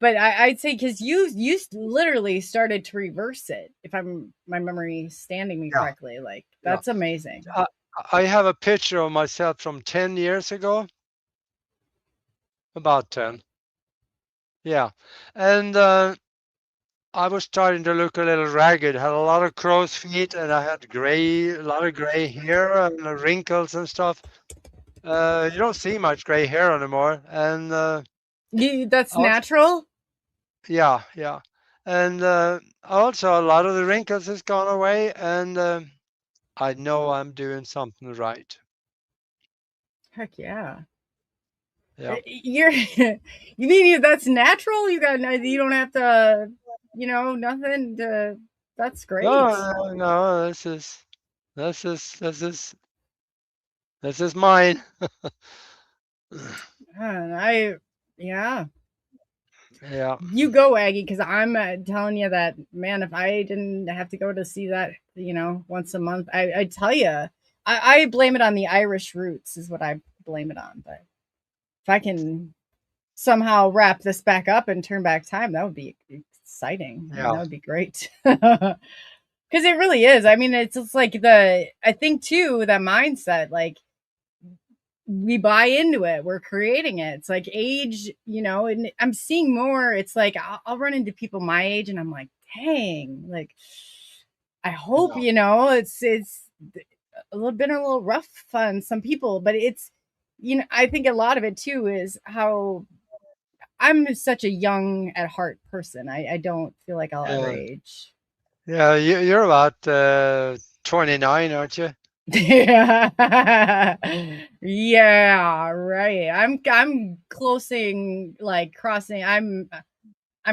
But I'd say because you literally started to reverse it, if my memory standing me Yeah, correctly. Like, yeah. that's amazing. I have a picture of myself from 10 years ago, about 10. Yeah, and I was starting to look a little ragged. Had a lot of crow's feet, and I had a lot of gray hair and wrinkles and stuff. You don't see much gray hair anymore, and That's also, natural. yeah, yeah, and also a lot of the wrinkles has gone away, and I know I'm doing something right. Heck yeah. Yeah. You're you mean that's natural? You don't have to, nothing to. That's No, great. no, no. This is this is this is mine. I yeah. Yeah, You go, Aggie, because I'm telling you that, man. If I didn't have to go to see that, once a month, I tell you, I blame it on the Irish roots, is what I blame it on. But if I can somehow wrap this back up and turn back time, that would be exciting. I mean, yeah, that would be great. Because it really is. I mean, it's just like I think too, that mindset, like, we buy into it, we're creating it. It's like age, and I'm seeing more. It's like I'll run into people my age and I'm like, dang, like, I hope, yeah, it's been a little rough on some people, but it's, I think a lot of it too is how I'm such a young at heart person. I don't feel like I'll ever yeah. age. Yeah, you're about 29, aren't you? Yeah. Yeah, right. I'm crossing. I'm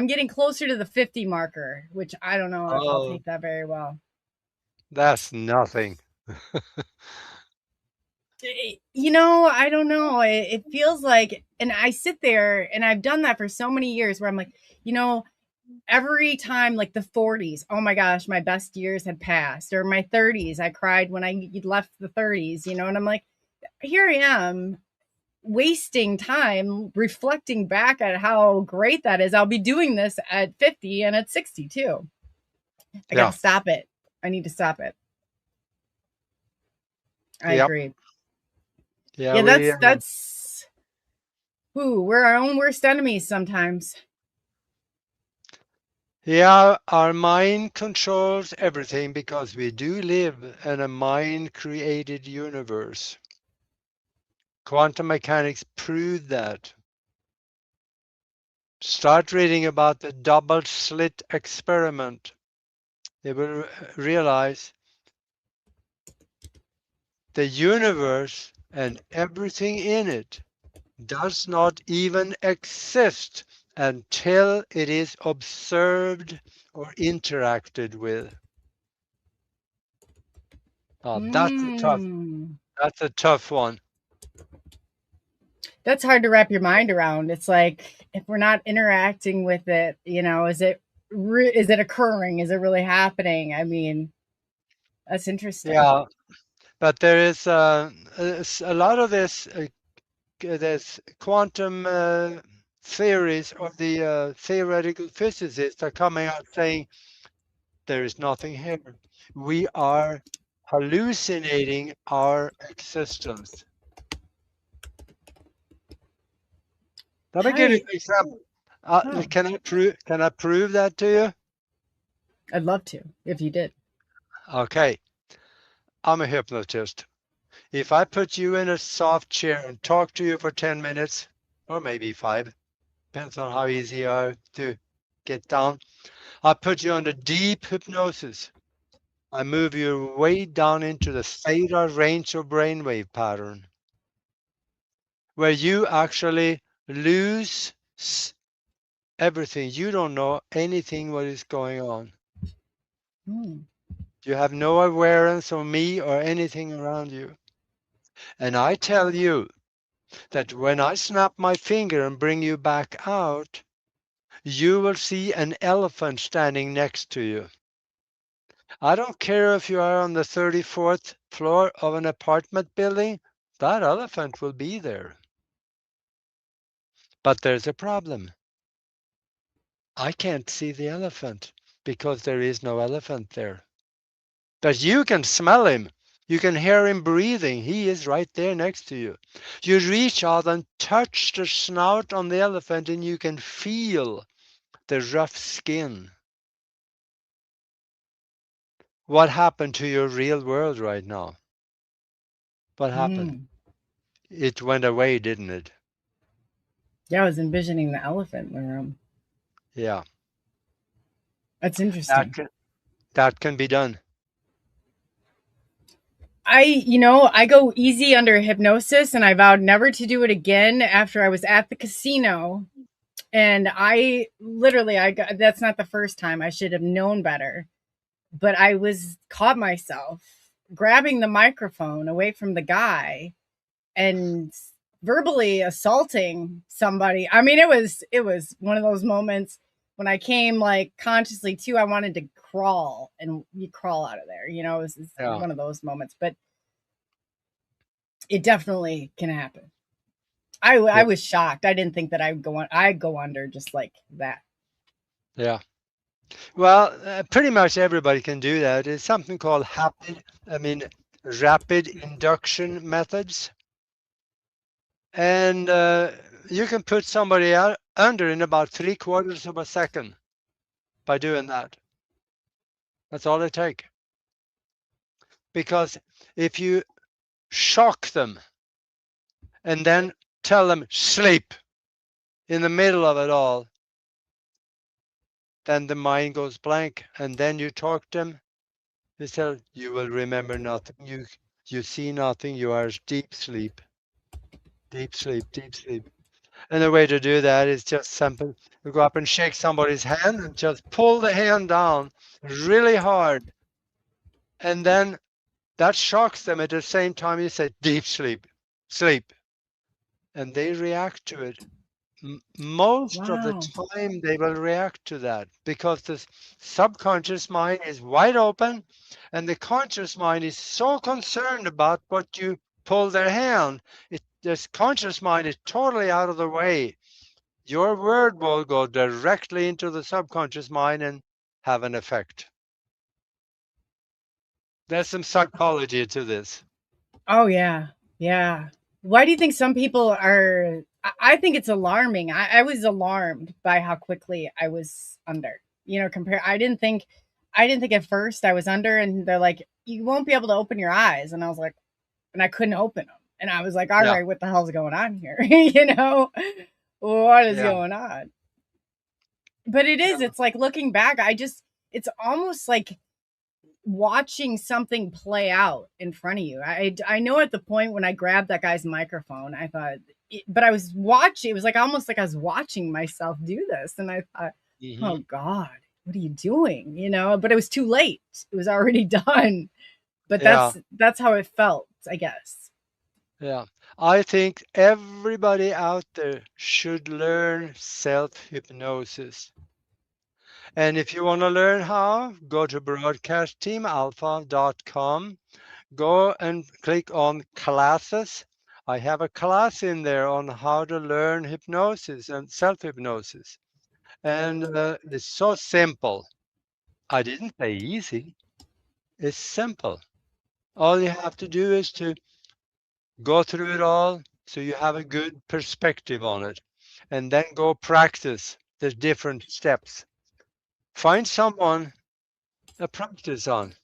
getting closer to the 50 marker, which I don't know if I'll Oh, take that very well. that's nothing. You know, I don't know. It feels like, and I sit there and I've done that for so many years where I'm like, you know, every time, like the 40s, oh my gosh, my best years had passed, or my 30s, I cried when I left the 30s, you know, and I'm like, here I am wasting time reflecting back at how great that is. I'll be doing this at 50 and at 60 too. I got Yeah. to stop it. I need to stop it. I Yep. agree. Yeah. Yeah, that's we're our own worst enemies sometimes. Yeah, our mind controls everything because we do live in a mind-created universe. Quantum mechanics proved that. Start reading about the double slit experiment. You will realize the universe and everything in it does not even exist until it is observed or interacted with. That's a tough one. That's hard to wrap your mind around. It's like, if we're not interacting with it, you know, is it occurring? Is it really happening? I mean, that's interesting. Yeah, but there is a lot of this quantum theories or the theoretical physicists are coming out saying there is nothing here. We are hallucinating our existence. Let me give you I an example. oh, Can I prove that to you? I'd love to if you did. Okay, I'm a hypnotist. If I put you in a soft chair and talk to you for 10 minutes, or maybe 5, depends on how easy you are to get down, I put you under deep hypnosis. I move you way down into the theta range of brainwave pattern, where you actually lose everything. You don't know anything what is going on. Hmm. You have no awareness of me or anything around you. And I tell you that when I snap my finger and bring you back out, you will see an elephant standing next to you. I don't care if you are on the 34th floor of an apartment building, that elephant will be there. But there's a problem. I can't see the elephant because there is no elephant there. But you can smell him. You can hear him breathing. He is right there next to you. You reach out and touch the snout on the elephant and you can feel the rough skin. What happened to your real world right now? What happened? Hmm. It went away, didn't it? Yeah, I was envisioning the elephant in the room. Yeah. That's That interesting. can, that can be done. I go easy under hypnosis, and I vowed never to do it again after I was at the casino. And I literally, that's not the first time. I should have known better. But I was caught myself grabbing the microphone away from the guy and verbally assaulting somebody. I mean, it was one of those moments when I came like consciously too. I wanted to crawl, and you crawl out of there. You know, it's Yeah. one of those moments. But it definitely can happen. I Yeah. was shocked. I didn't think that I'd go under just like that. Yeah. Well, pretty much everybody can do that. It's something called rapid induction methods. And you can put somebody out under in about 3/4 of a second by doing that. That's all it takes. Because if you shock them and then tell them sleep in the middle of it all, then the mind goes blank. And then you talk to them, you tell you will remember nothing. You see nothing. You are deep sleep, deep sleep, deep sleep. And the way to do that is just simple. You go up and shake somebody's hand and just pull the hand down really hard. And then that shocks them. At the same time, you say deep sleep, sleep, and they react to it. Most of the Wow. time, they will react to that because the subconscious mind is wide open, and the conscious mind is so concerned about what you pull their hand. This conscious mind is totally out of the way. Your word will go directly into the subconscious mind and have an effect. There's some psychology to this. Oh yeah. Yeah. Why do you think some people are I think it's alarming. I was alarmed by how quickly I was under. You know, compare I didn't think at first I was under and they're like, you won't be able to open your eyes. And I was like, and I couldn't open them. And I was like, all Yeah, right, what the hell's going on here? You know, what is yeah, going on? But yeah. it's like looking back, it's almost like watching something play out in front of you. I know at the point when I grabbed that guy's microphone, I thought, but I was watching. It was like almost like I was watching myself do this, and I thought, Hmm. oh God, what are you doing? You know, but it was too late. It was already done. But Yeah, that's how it felt, I guess. yeah. I think everybody out there should learn self-hypnosis. And if you want to learn how, go to broadcastteamalpha.com. Go and click on classes. I have a class in there on how to learn hypnosis and self-hypnosis. And it's so simple. I didn't say easy. It's simple. All you have to do is to go through it all so you have a good perspective on it. And then go practice the different steps. Find someone to practice on.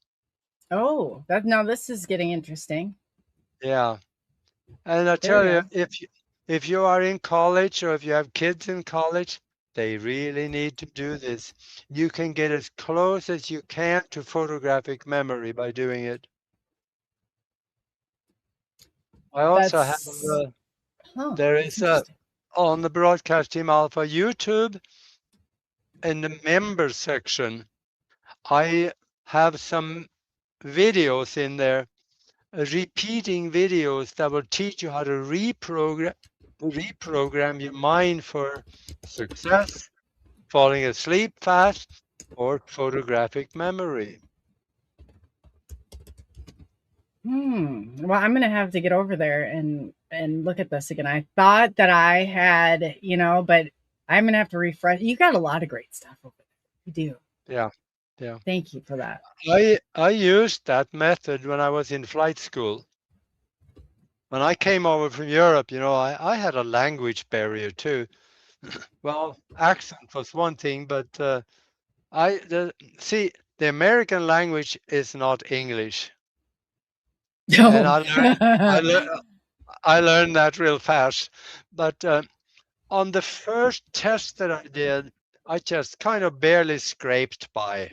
Oh, that now this is getting interesting. Yeah. And I There we tell you, go. if you are in college or if you have kids in college, they really need to do this. You can get as close as you can to photographic memory by doing it. I also have That's there that's is interesting. on the Broadcast Team Alpha YouTube in the members section, I have some videos in there, repeating videos that will teach you how to reprogram your mind for success, falling asleep fast, or photographic memory. Well, I'm gonna have to get over there and look at this again. I thought that I had, you know, but I'm gonna have to refresh. You got a lot of great stuff over there. You do. Yeah, yeah. Thank you for that. I used that method when I was in flight school. When I came over from Europe, I had a language barrier too. Well, accent was one thing, but see, the American language is not English, and No. I learned I learned that real fast. But on the first test that I did, I just kind of barely scraped by.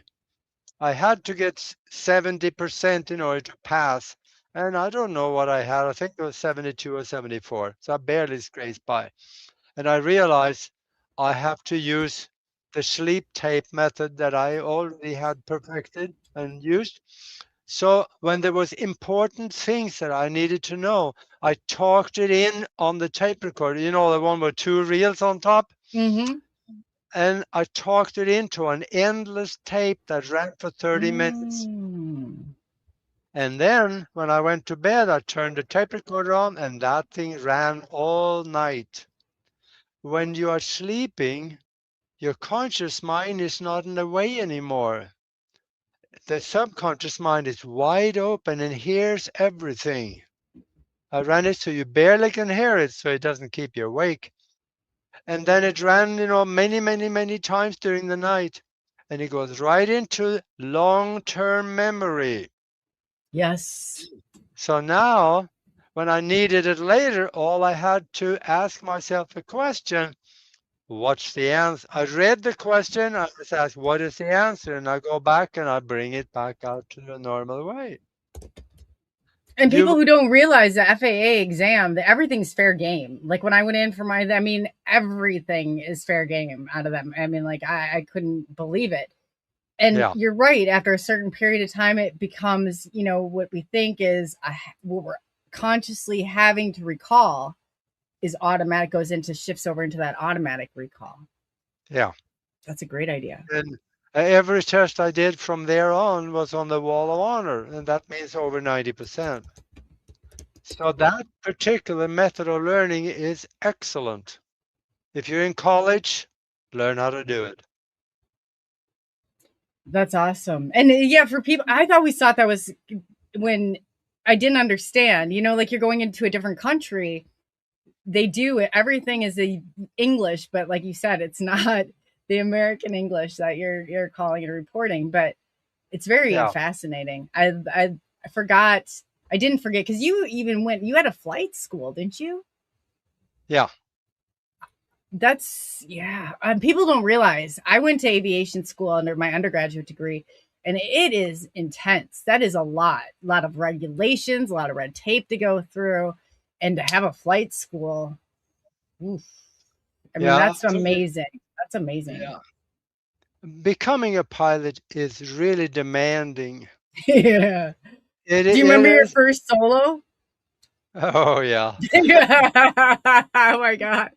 I had to get 70% in order to pass. And I don't know what I had. I think it was 72 or 74. So I barely scraped by. And I realized I have to use the sleep tape method that I already had perfected and used. So when there was important things that I needed to know, I talked it in on the tape recorder, the one with two reels on top. Mm-hmm. And I talked it into an endless tape that ran for 30 minutes. Mm. And then when I went to bed, I turned the tape recorder on and that thing ran all night. When you are sleeping, your conscious mind is not in the way anymore. The subconscious mind is wide open and hears everything. I ran it so you barely can hear it, so it doesn't keep you awake. And then it ran, many, many, many times during the night. And it goes right into long-term memory. Yes. So now, when I needed it later, all I had to ask myself a question. What's the answer? I read the question. I just asked, what is the answer? And I go back and I bring it back out to the normal way. And You, people who don't realize the FAA exam, that everything's fair game. Like when I went in for I mean, everything is fair game out of them. I mean, like I couldn't believe it. And Yeah. you're right. After a certain period of time, it becomes, what we think is what we're consciously having to recall is automatic, shifts over into that automatic recall. Yeah. That's a great idea. And every test I did from there on was on the wall of honor, and that means over 90%. So that particular method of learning is excellent. If you're in college, learn how to do it. That's awesome. And yeah, for people, I always thought that was when I didn't understand, like you're going into a different country, they do it. Everything is the English, but like you said, it's not the American English that you're calling and reporting, but it's very Yeah. fascinating. I forgot, I didn't forget because you had a flight school, didn't you? Yeah. That's yeah. People don't realize I went to aviation school under my undergraduate degree, and it is intense. That is a lot of regulations, a lot of red tape to go through, and to have a flight school. Oof. I mean, Yeah. that's amazing. That's amazing. Yeah. Becoming a pilot is really demanding. Yeah. Do you It remember your is. first solo? Oh, yeah. Oh my god.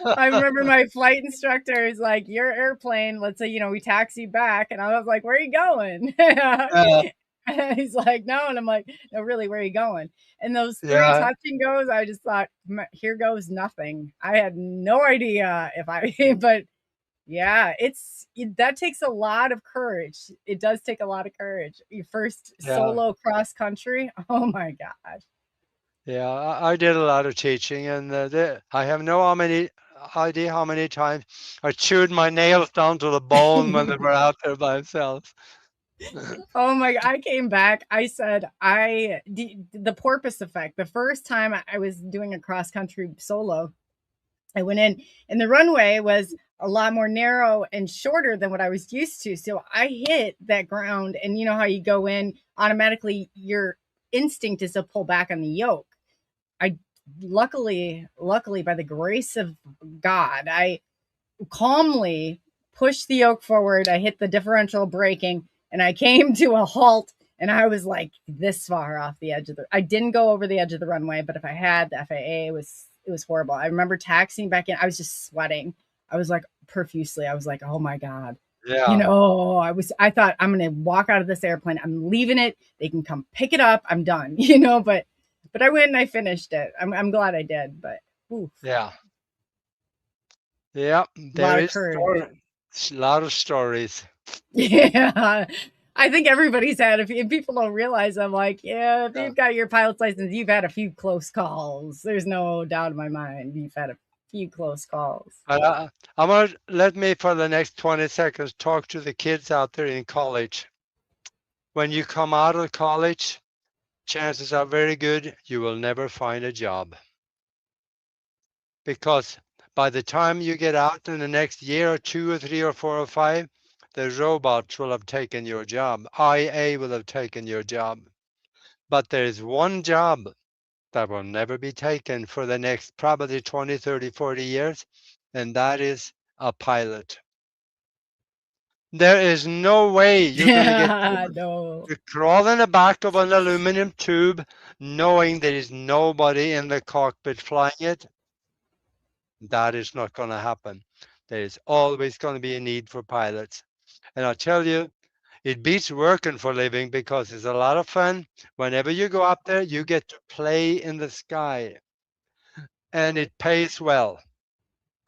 I remember my flight instructor is like, "Your airplane, let's say, we taxi back." And I was like, "Where are you going?" Uh, And he's like, "No." And I'm like, "No, really, where are you going?" And those three yeah. touch and goes, I just thought, here goes nothing. I had no idea if I, but yeah, that takes a lot of courage. It does take a lot of courage. Your first Yeah. solo cross country. Oh my gosh. Yeah. I did a lot of teaching, and I have no idea how many times I chewed my nails down to the bone when they were out there by themselves. Oh my, I came back. I said, the porpoise effect. The first time I was doing a cross country solo, I went in and the runway was a lot more narrow and shorter than what I was used to. So I hit that ground, and you know how you go in automatically, your instinct is to pull back on the yoke. I luckily by the grace of God, I calmly pushed the yoke forward. I hit the differential braking and I came to a halt, and I was like this far off the edge of I didn't go over the edge of the runway, but if I had, the FAA it was horrible. I remember taxiing back in. I was just sweating. I was like profusely. I was like, "Oh my God." Yeah. I thought I'm going to walk out of this airplane. I'm leaving it. They can come pick it up. I'm done, but I went and I finished it. I'm glad I did, but oof, Yeah. Yeah. a lot There of is courage. a lot of stories. Yeah. I think everybody's had if people don't realize, I'm like, yeah, if Yeah. you've got your pilot's license, you've had a few close calls. There's no doubt in my mind. You've had a few close calls. But I'm gonna let me for the next 20 seconds talk to the kids out there in college. When you come out of college, chances are very good you will never find a job. Because by the time you get out in the next year or 2 or 3 or 4 or 5, the robots will have taken your job. IA will have taken your job. But there is one job that will never be taken for the next probably 20, 30, 40 years, and that is a pilot. There is no way you're going to get No. to crawl in the back of an aluminum tube knowing there is nobody in the cockpit flying it. That is not going to happen. There is always going to be a need for pilots. And I tell you, it beats working for a living because it's a lot of fun. Whenever you go up there, you get to play in the sky, and it pays well.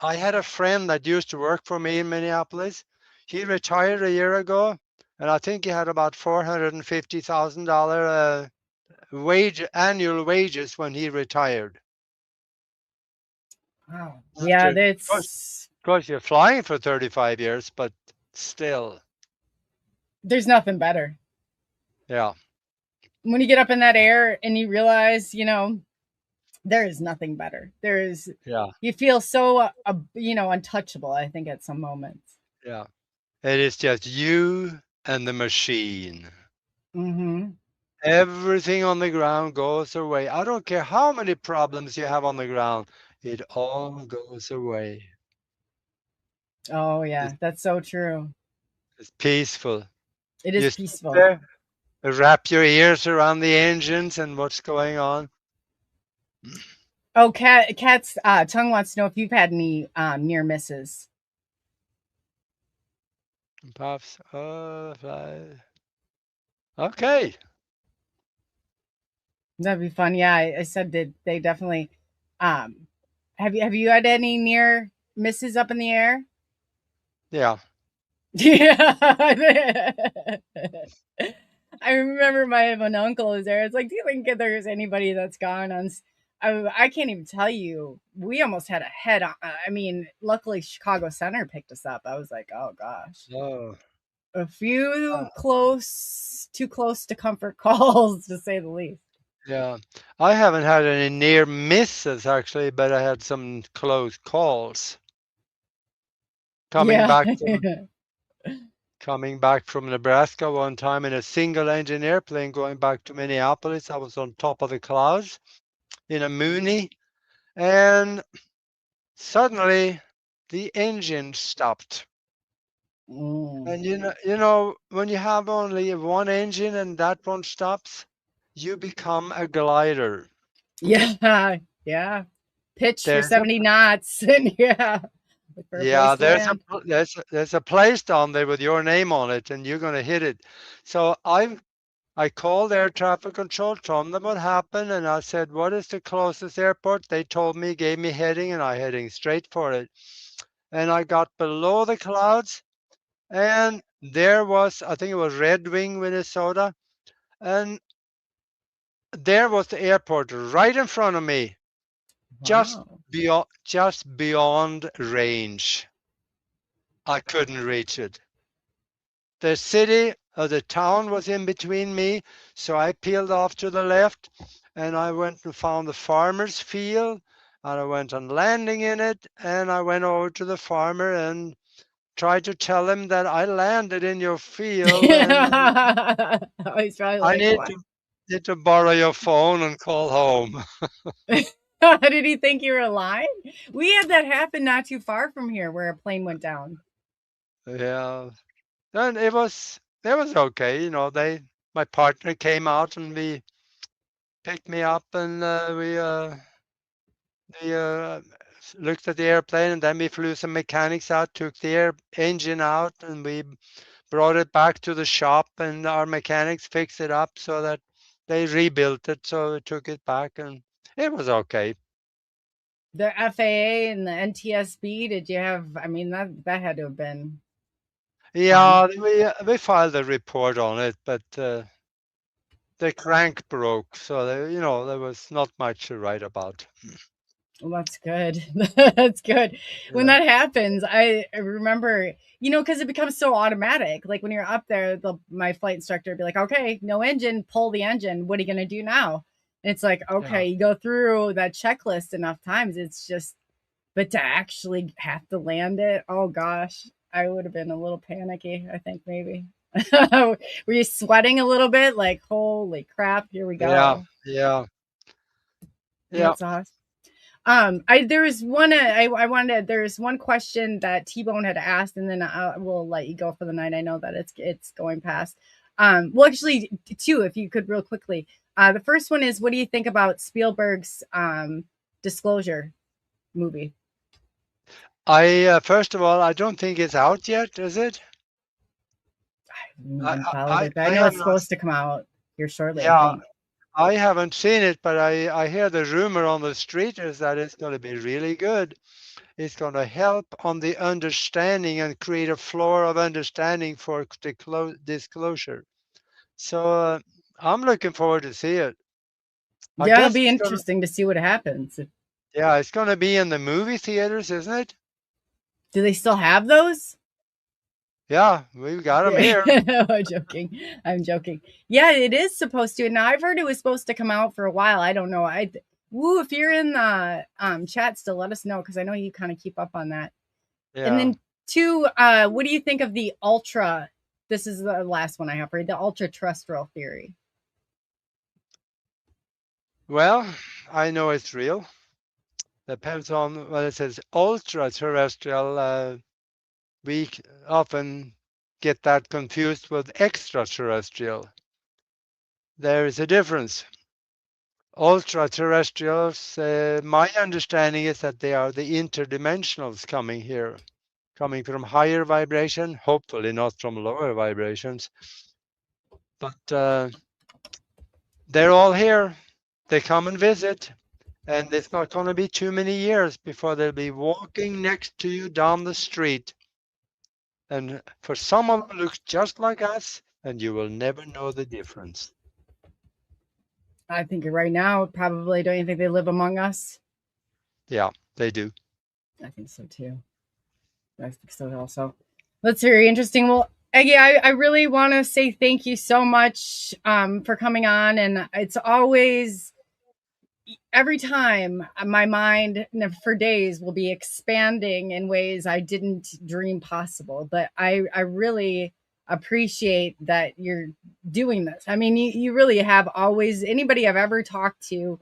I had a friend that used to work for me in Minneapolis. He retired a year ago, and I think he had about $450,000 annual wages when he retired. Wow. Yeah, After, of that's course, you're flying for 35 years, but still, there's nothing better. yeah, When you get up in that air and you realize, there is nothing better. yeah, You feel so, untouchable, I think, at some moments. yeah. It is just you and the machine. Mm-hmm. Everything on the ground goes away. I don't care how many problems you have on the ground, it all goes away. Oh, It's, yeah, that's so true. It's peaceful. It You is sit peaceful. there, wrap your ears around the engines and what's going on. Oh, Cat's tongue wants to know if you've had any near misses. Puffs. Okay. That'd be fun. Yeah, I said that they definitely. Um, have you had any near misses up in the air? Yeah. Yeah. I remember an uncle was there. It's like, do you think there's anybody that's gone on? I can't even tell you. We almost had a head on. I mean, luckily Chicago Center picked us up. I was like, oh gosh, Oh. a few Uh, too close to comfort calls to say the least. yeah. I haven't had any near misses actually, but I had some close calls coming Yeah. back from Nebraska one time in a single engine airplane going back to Minneapolis. I was on top of the clouds in a Mooney, and suddenly the engine stopped. Mm. And you know, when you have only one engine and that one stops, you become a glider. Yeah. Yeah. Pitch for There's a 70 knots. And yeah. Look for a place Yeah, to land. there's a place down there with your name on it, and you're gonna hit it. So I called air traffic control, told them what happened, and I said, "What is the closest airport?" They told me, gave me heading, and I heading straight for it. And I got below the clouds, and there was, I think it was Red Wing, Minnesota, and there was the airport right in front of me, Wow. just beyond range. I couldn't reach it. The city or the town was in between me, so I peeled off to the left and I went and found the farmer's field and I went on landing in it and I went over to the farmer and tried to tell him that I landed in your field and Oh, he's probably I like, need what? to borrow your phone and call home. Did he think you were lying? We had that happen not too far from here where a plane went down. Yeah. And it was okay, my partner came out and we picked me up and we looked at the airplane and then we flew some mechanics out, took the engine out, and we brought it back to the shop and our mechanics fixed it up so that they rebuilt it. So we took it back and it was okay. The FAA and the NTSB, did you have, I mean, that had to have been fun. Yeah, we filed a report on it, but the crank broke, so there was not much to write about. Well, that's good. That's good. When Yeah, that happens, I remember, because it becomes so automatic. Like when you're up there, my flight instructor would be like, okay, no engine, pull the engine. What are you going to do now? And it's like, yeah, okay, you go through that checklist enough times. It's just, but to actually have to land it, oh gosh, I would have been a little panicky, I think maybe. Were you sweating a little bit? Like, holy crap, here we yeah, go. yeah, yeah. That's awesome. I there was one I wanted there's one question that T-Bone had asked, and then I will let you go for the night. I know that it's going past. Well, actually, two, if you could real quickly. The first one is, what do you think about Spielberg's Disclosure movie? I first of all, I don't think it's out yet, is it? I I haven't I, followed I it, but I I know have it's not. supposed to come out here shortly. I Yeah, think. I haven't seen it, but I hear the rumor on the street is that it's going to be really good. It's going to help on the understanding and create a floor of understanding for disclosure. So I'm looking forward to see it. I Yeah, it'll guess be interesting to see what happens. it's going to be in the movie theaters, isn't it? Do they still have those? Yeah, we've got them Yeah, here. no, I'm joking. I'm joking. Yeah, it is supposed to. Now I've heard it was supposed to come out for a while. I don't know. Woo, if you're in the chat still, let us know because I know you kind of keep up on that. And Yeah. then two, what do you think of the ultra? This is the last one I have for you. The ultra terrestrial theory. Well, I know it's real. Depends on what it says. Ultra terrestrial. We often get that confused with extraterrestrial. There is a difference. Ultra-terrestrials, my understanding is that they are the interdimensionals coming here, coming from higher vibration, hopefully not from lower vibrations. But they're all here. They come and visit. And it's not going to be too many years before they'll be walking next to you down the street. And for some of them looks just like us, and you will never know the difference. I think right now, probably, don't you think they live among us? Yeah, they do. I think so too. I think so also. That's very interesting. Well, Aage, I really want to say thank you so much for coming on. And it's always, every time, my mind for days will be expanding in ways I didn't dream possible. But I really appreciate that you're doing this. I mean, you really have always, anybody I've ever talked to,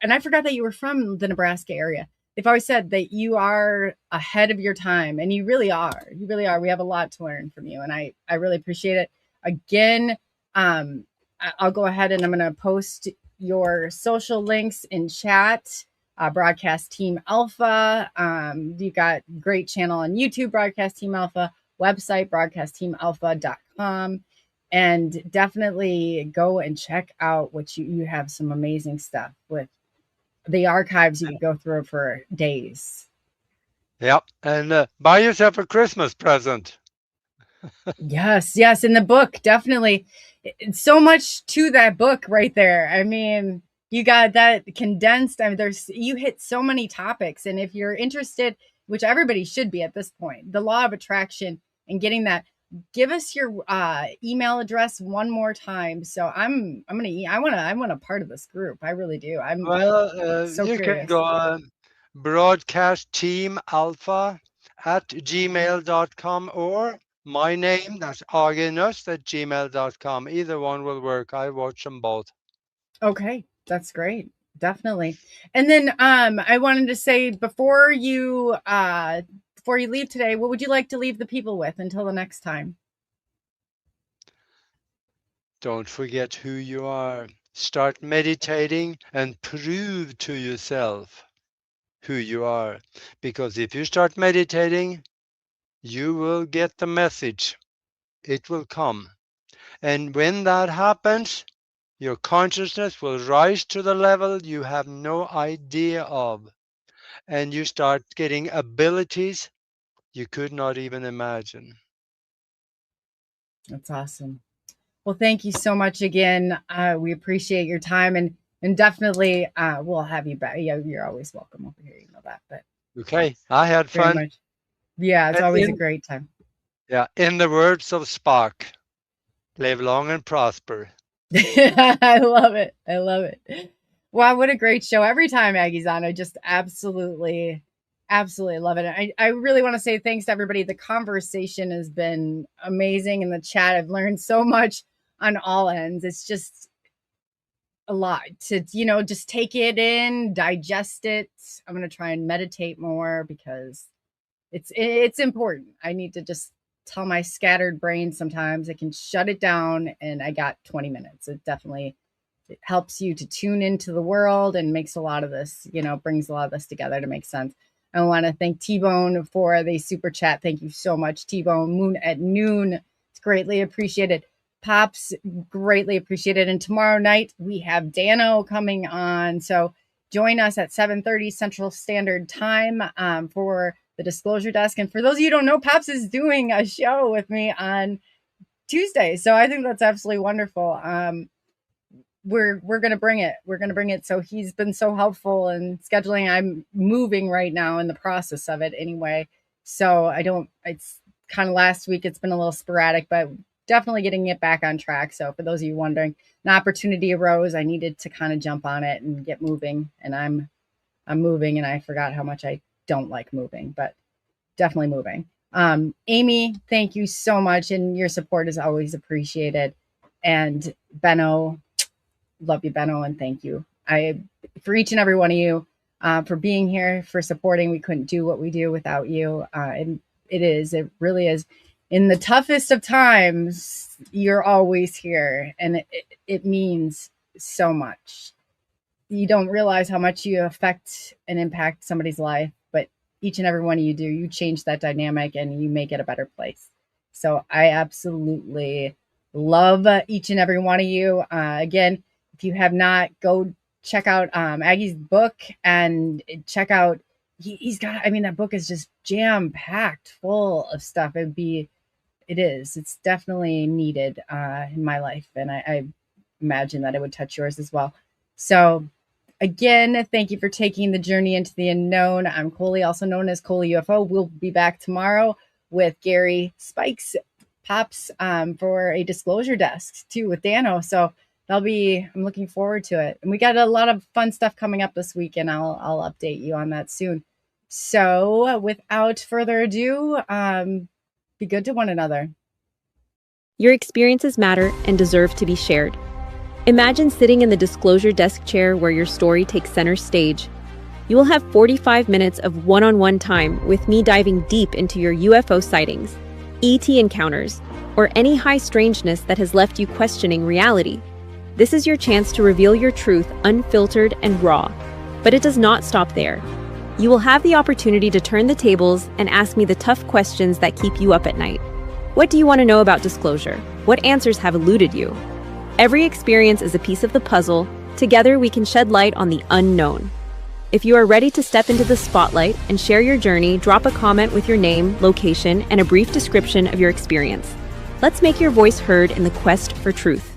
and I forgot that you were from the Nebraska area. They've always said that you are ahead of your time, and you really are. You really are. We have a lot to learn from you, and I really appreciate it. Again, I'll go ahead and I'm going to post your social links in chat. Broadcast Team Alpha. You got great channel on YouTube, Broadcast Team Alpha, website, broadcastteamalpha.com. And definitely go and check out what you have some amazing stuff with the archives. You could go through for days. Yep. And buy yourself a Christmas present. Yes. In the book, definitely. It's so much to that book right there. I mean, you got that condensed. I mean, you hit so many topics. And if you're interested, which everybody should be at this point, the law of attraction and getting that, give us your email address one more time. So I want a part of this group. I really do. So you curious. can go broadcastteamalpha@gmail.com or my name, that's Aage Nost @gmail.com. Either one will work. I watch them both. Okay, that's great. Definitely. And then I wanted to say before you leave today, what would you like to leave the people with until the next time? Don't forget who you are. Start meditating and prove to yourself who you are. Because if you start meditating, you will get the message. It will come. And when that happens, your consciousness will rise to the level you have no idea of. And you start getting abilities you could not even imagine. That's awesome. Well, thank you so much again. We appreciate your time, and definitely we'll have you back. Yeah, you're always welcome over here. You know that. But Okay, I had very fun. much. Yeah, it's And always a great time. Yeah, in the words of Spock, live long and prosper. I love it. Wow, what a great show. Every time Aagie's on, I just absolutely love it. I really want to say thanks to everybody. The conversation has been amazing in the chat. I've learned so much on all ends. It's just a lot to, just take it in, digest it. I'm going to try and meditate more because it's important. I need to just tell my scattered brain sometimes I can shut it down, and I got 20 minutes. It helps you to tune into the world and makes a lot of this, brings a lot of this together to make sense. I want to thank T-Bone for the super chat. Thank you so much, T-Bone. Moon at Noon. It's greatly appreciated. Pops, greatly appreciated. And tomorrow night we have Dano coming on. So join us at 7:30 Central Standard Time for the Disclosure Desk. And for those of you who don't know, Pops is doing a show with me on Tuesday. So I think that's absolutely wonderful. We're going to bring it. We're going to bring it. So he's been so helpful in scheduling. I'm moving right now in the process of it anyway. So it's kind of last week. It's been a little sporadic, but definitely getting it back on track. So for those of you wondering, an opportunity arose. I needed to kind of jump on it and get moving. And I'm moving, and I forgot how much I don't like moving, but definitely moving. Amy, thank you so much. And your support is always appreciated. And Benno, love you, Benno, and thank you. For each and every one of you, for being here, for supporting. We couldn't do what we do without you. And it really is. in the toughest of times, you're always here. And it means so much. You don't realize how much you affect and impact somebody's life, but each and every one of you do. You change that dynamic and you make it a better place. So I absolutely love each and every one of you. Again, if you have not, go check out Aggie's book and check out, he's got, I mean, that book is just jam packed full of stuff. It's definitely needed in my life. And I imagine that it would touch yours as well. So again, thank you for taking the journey into the unknown. I'm Coley, also known as Coley UFO. We'll be back tomorrow with Gary Spikes Pops for a disclosure desk too with Dano. So I'm looking forward to it. And we got a lot of fun stuff coming up this week, and I'll update you on that soon. So without further ado, be good to one another. Your experiences matter and deserve to be shared. Imagine sitting in the disclosure desk chair where your story takes center stage. You will have 45 minutes of one-on-one time with me diving deep into your UFO sightings, ET encounters, or any high strangeness that has left you questioning reality. This is your chance to reveal your truth unfiltered and raw. But it does not stop there. You will have the opportunity to turn the tables and ask me the tough questions that keep you up at night. What do you want to know about disclosure? What answers have eluded you? Every experience is a piece of the puzzle. Together we can shed light on the unknown. If you are ready to step into the spotlight and share your journey, drop a comment with your name, location, and a brief description of your experience. Let's make your voice heard in the quest for truth.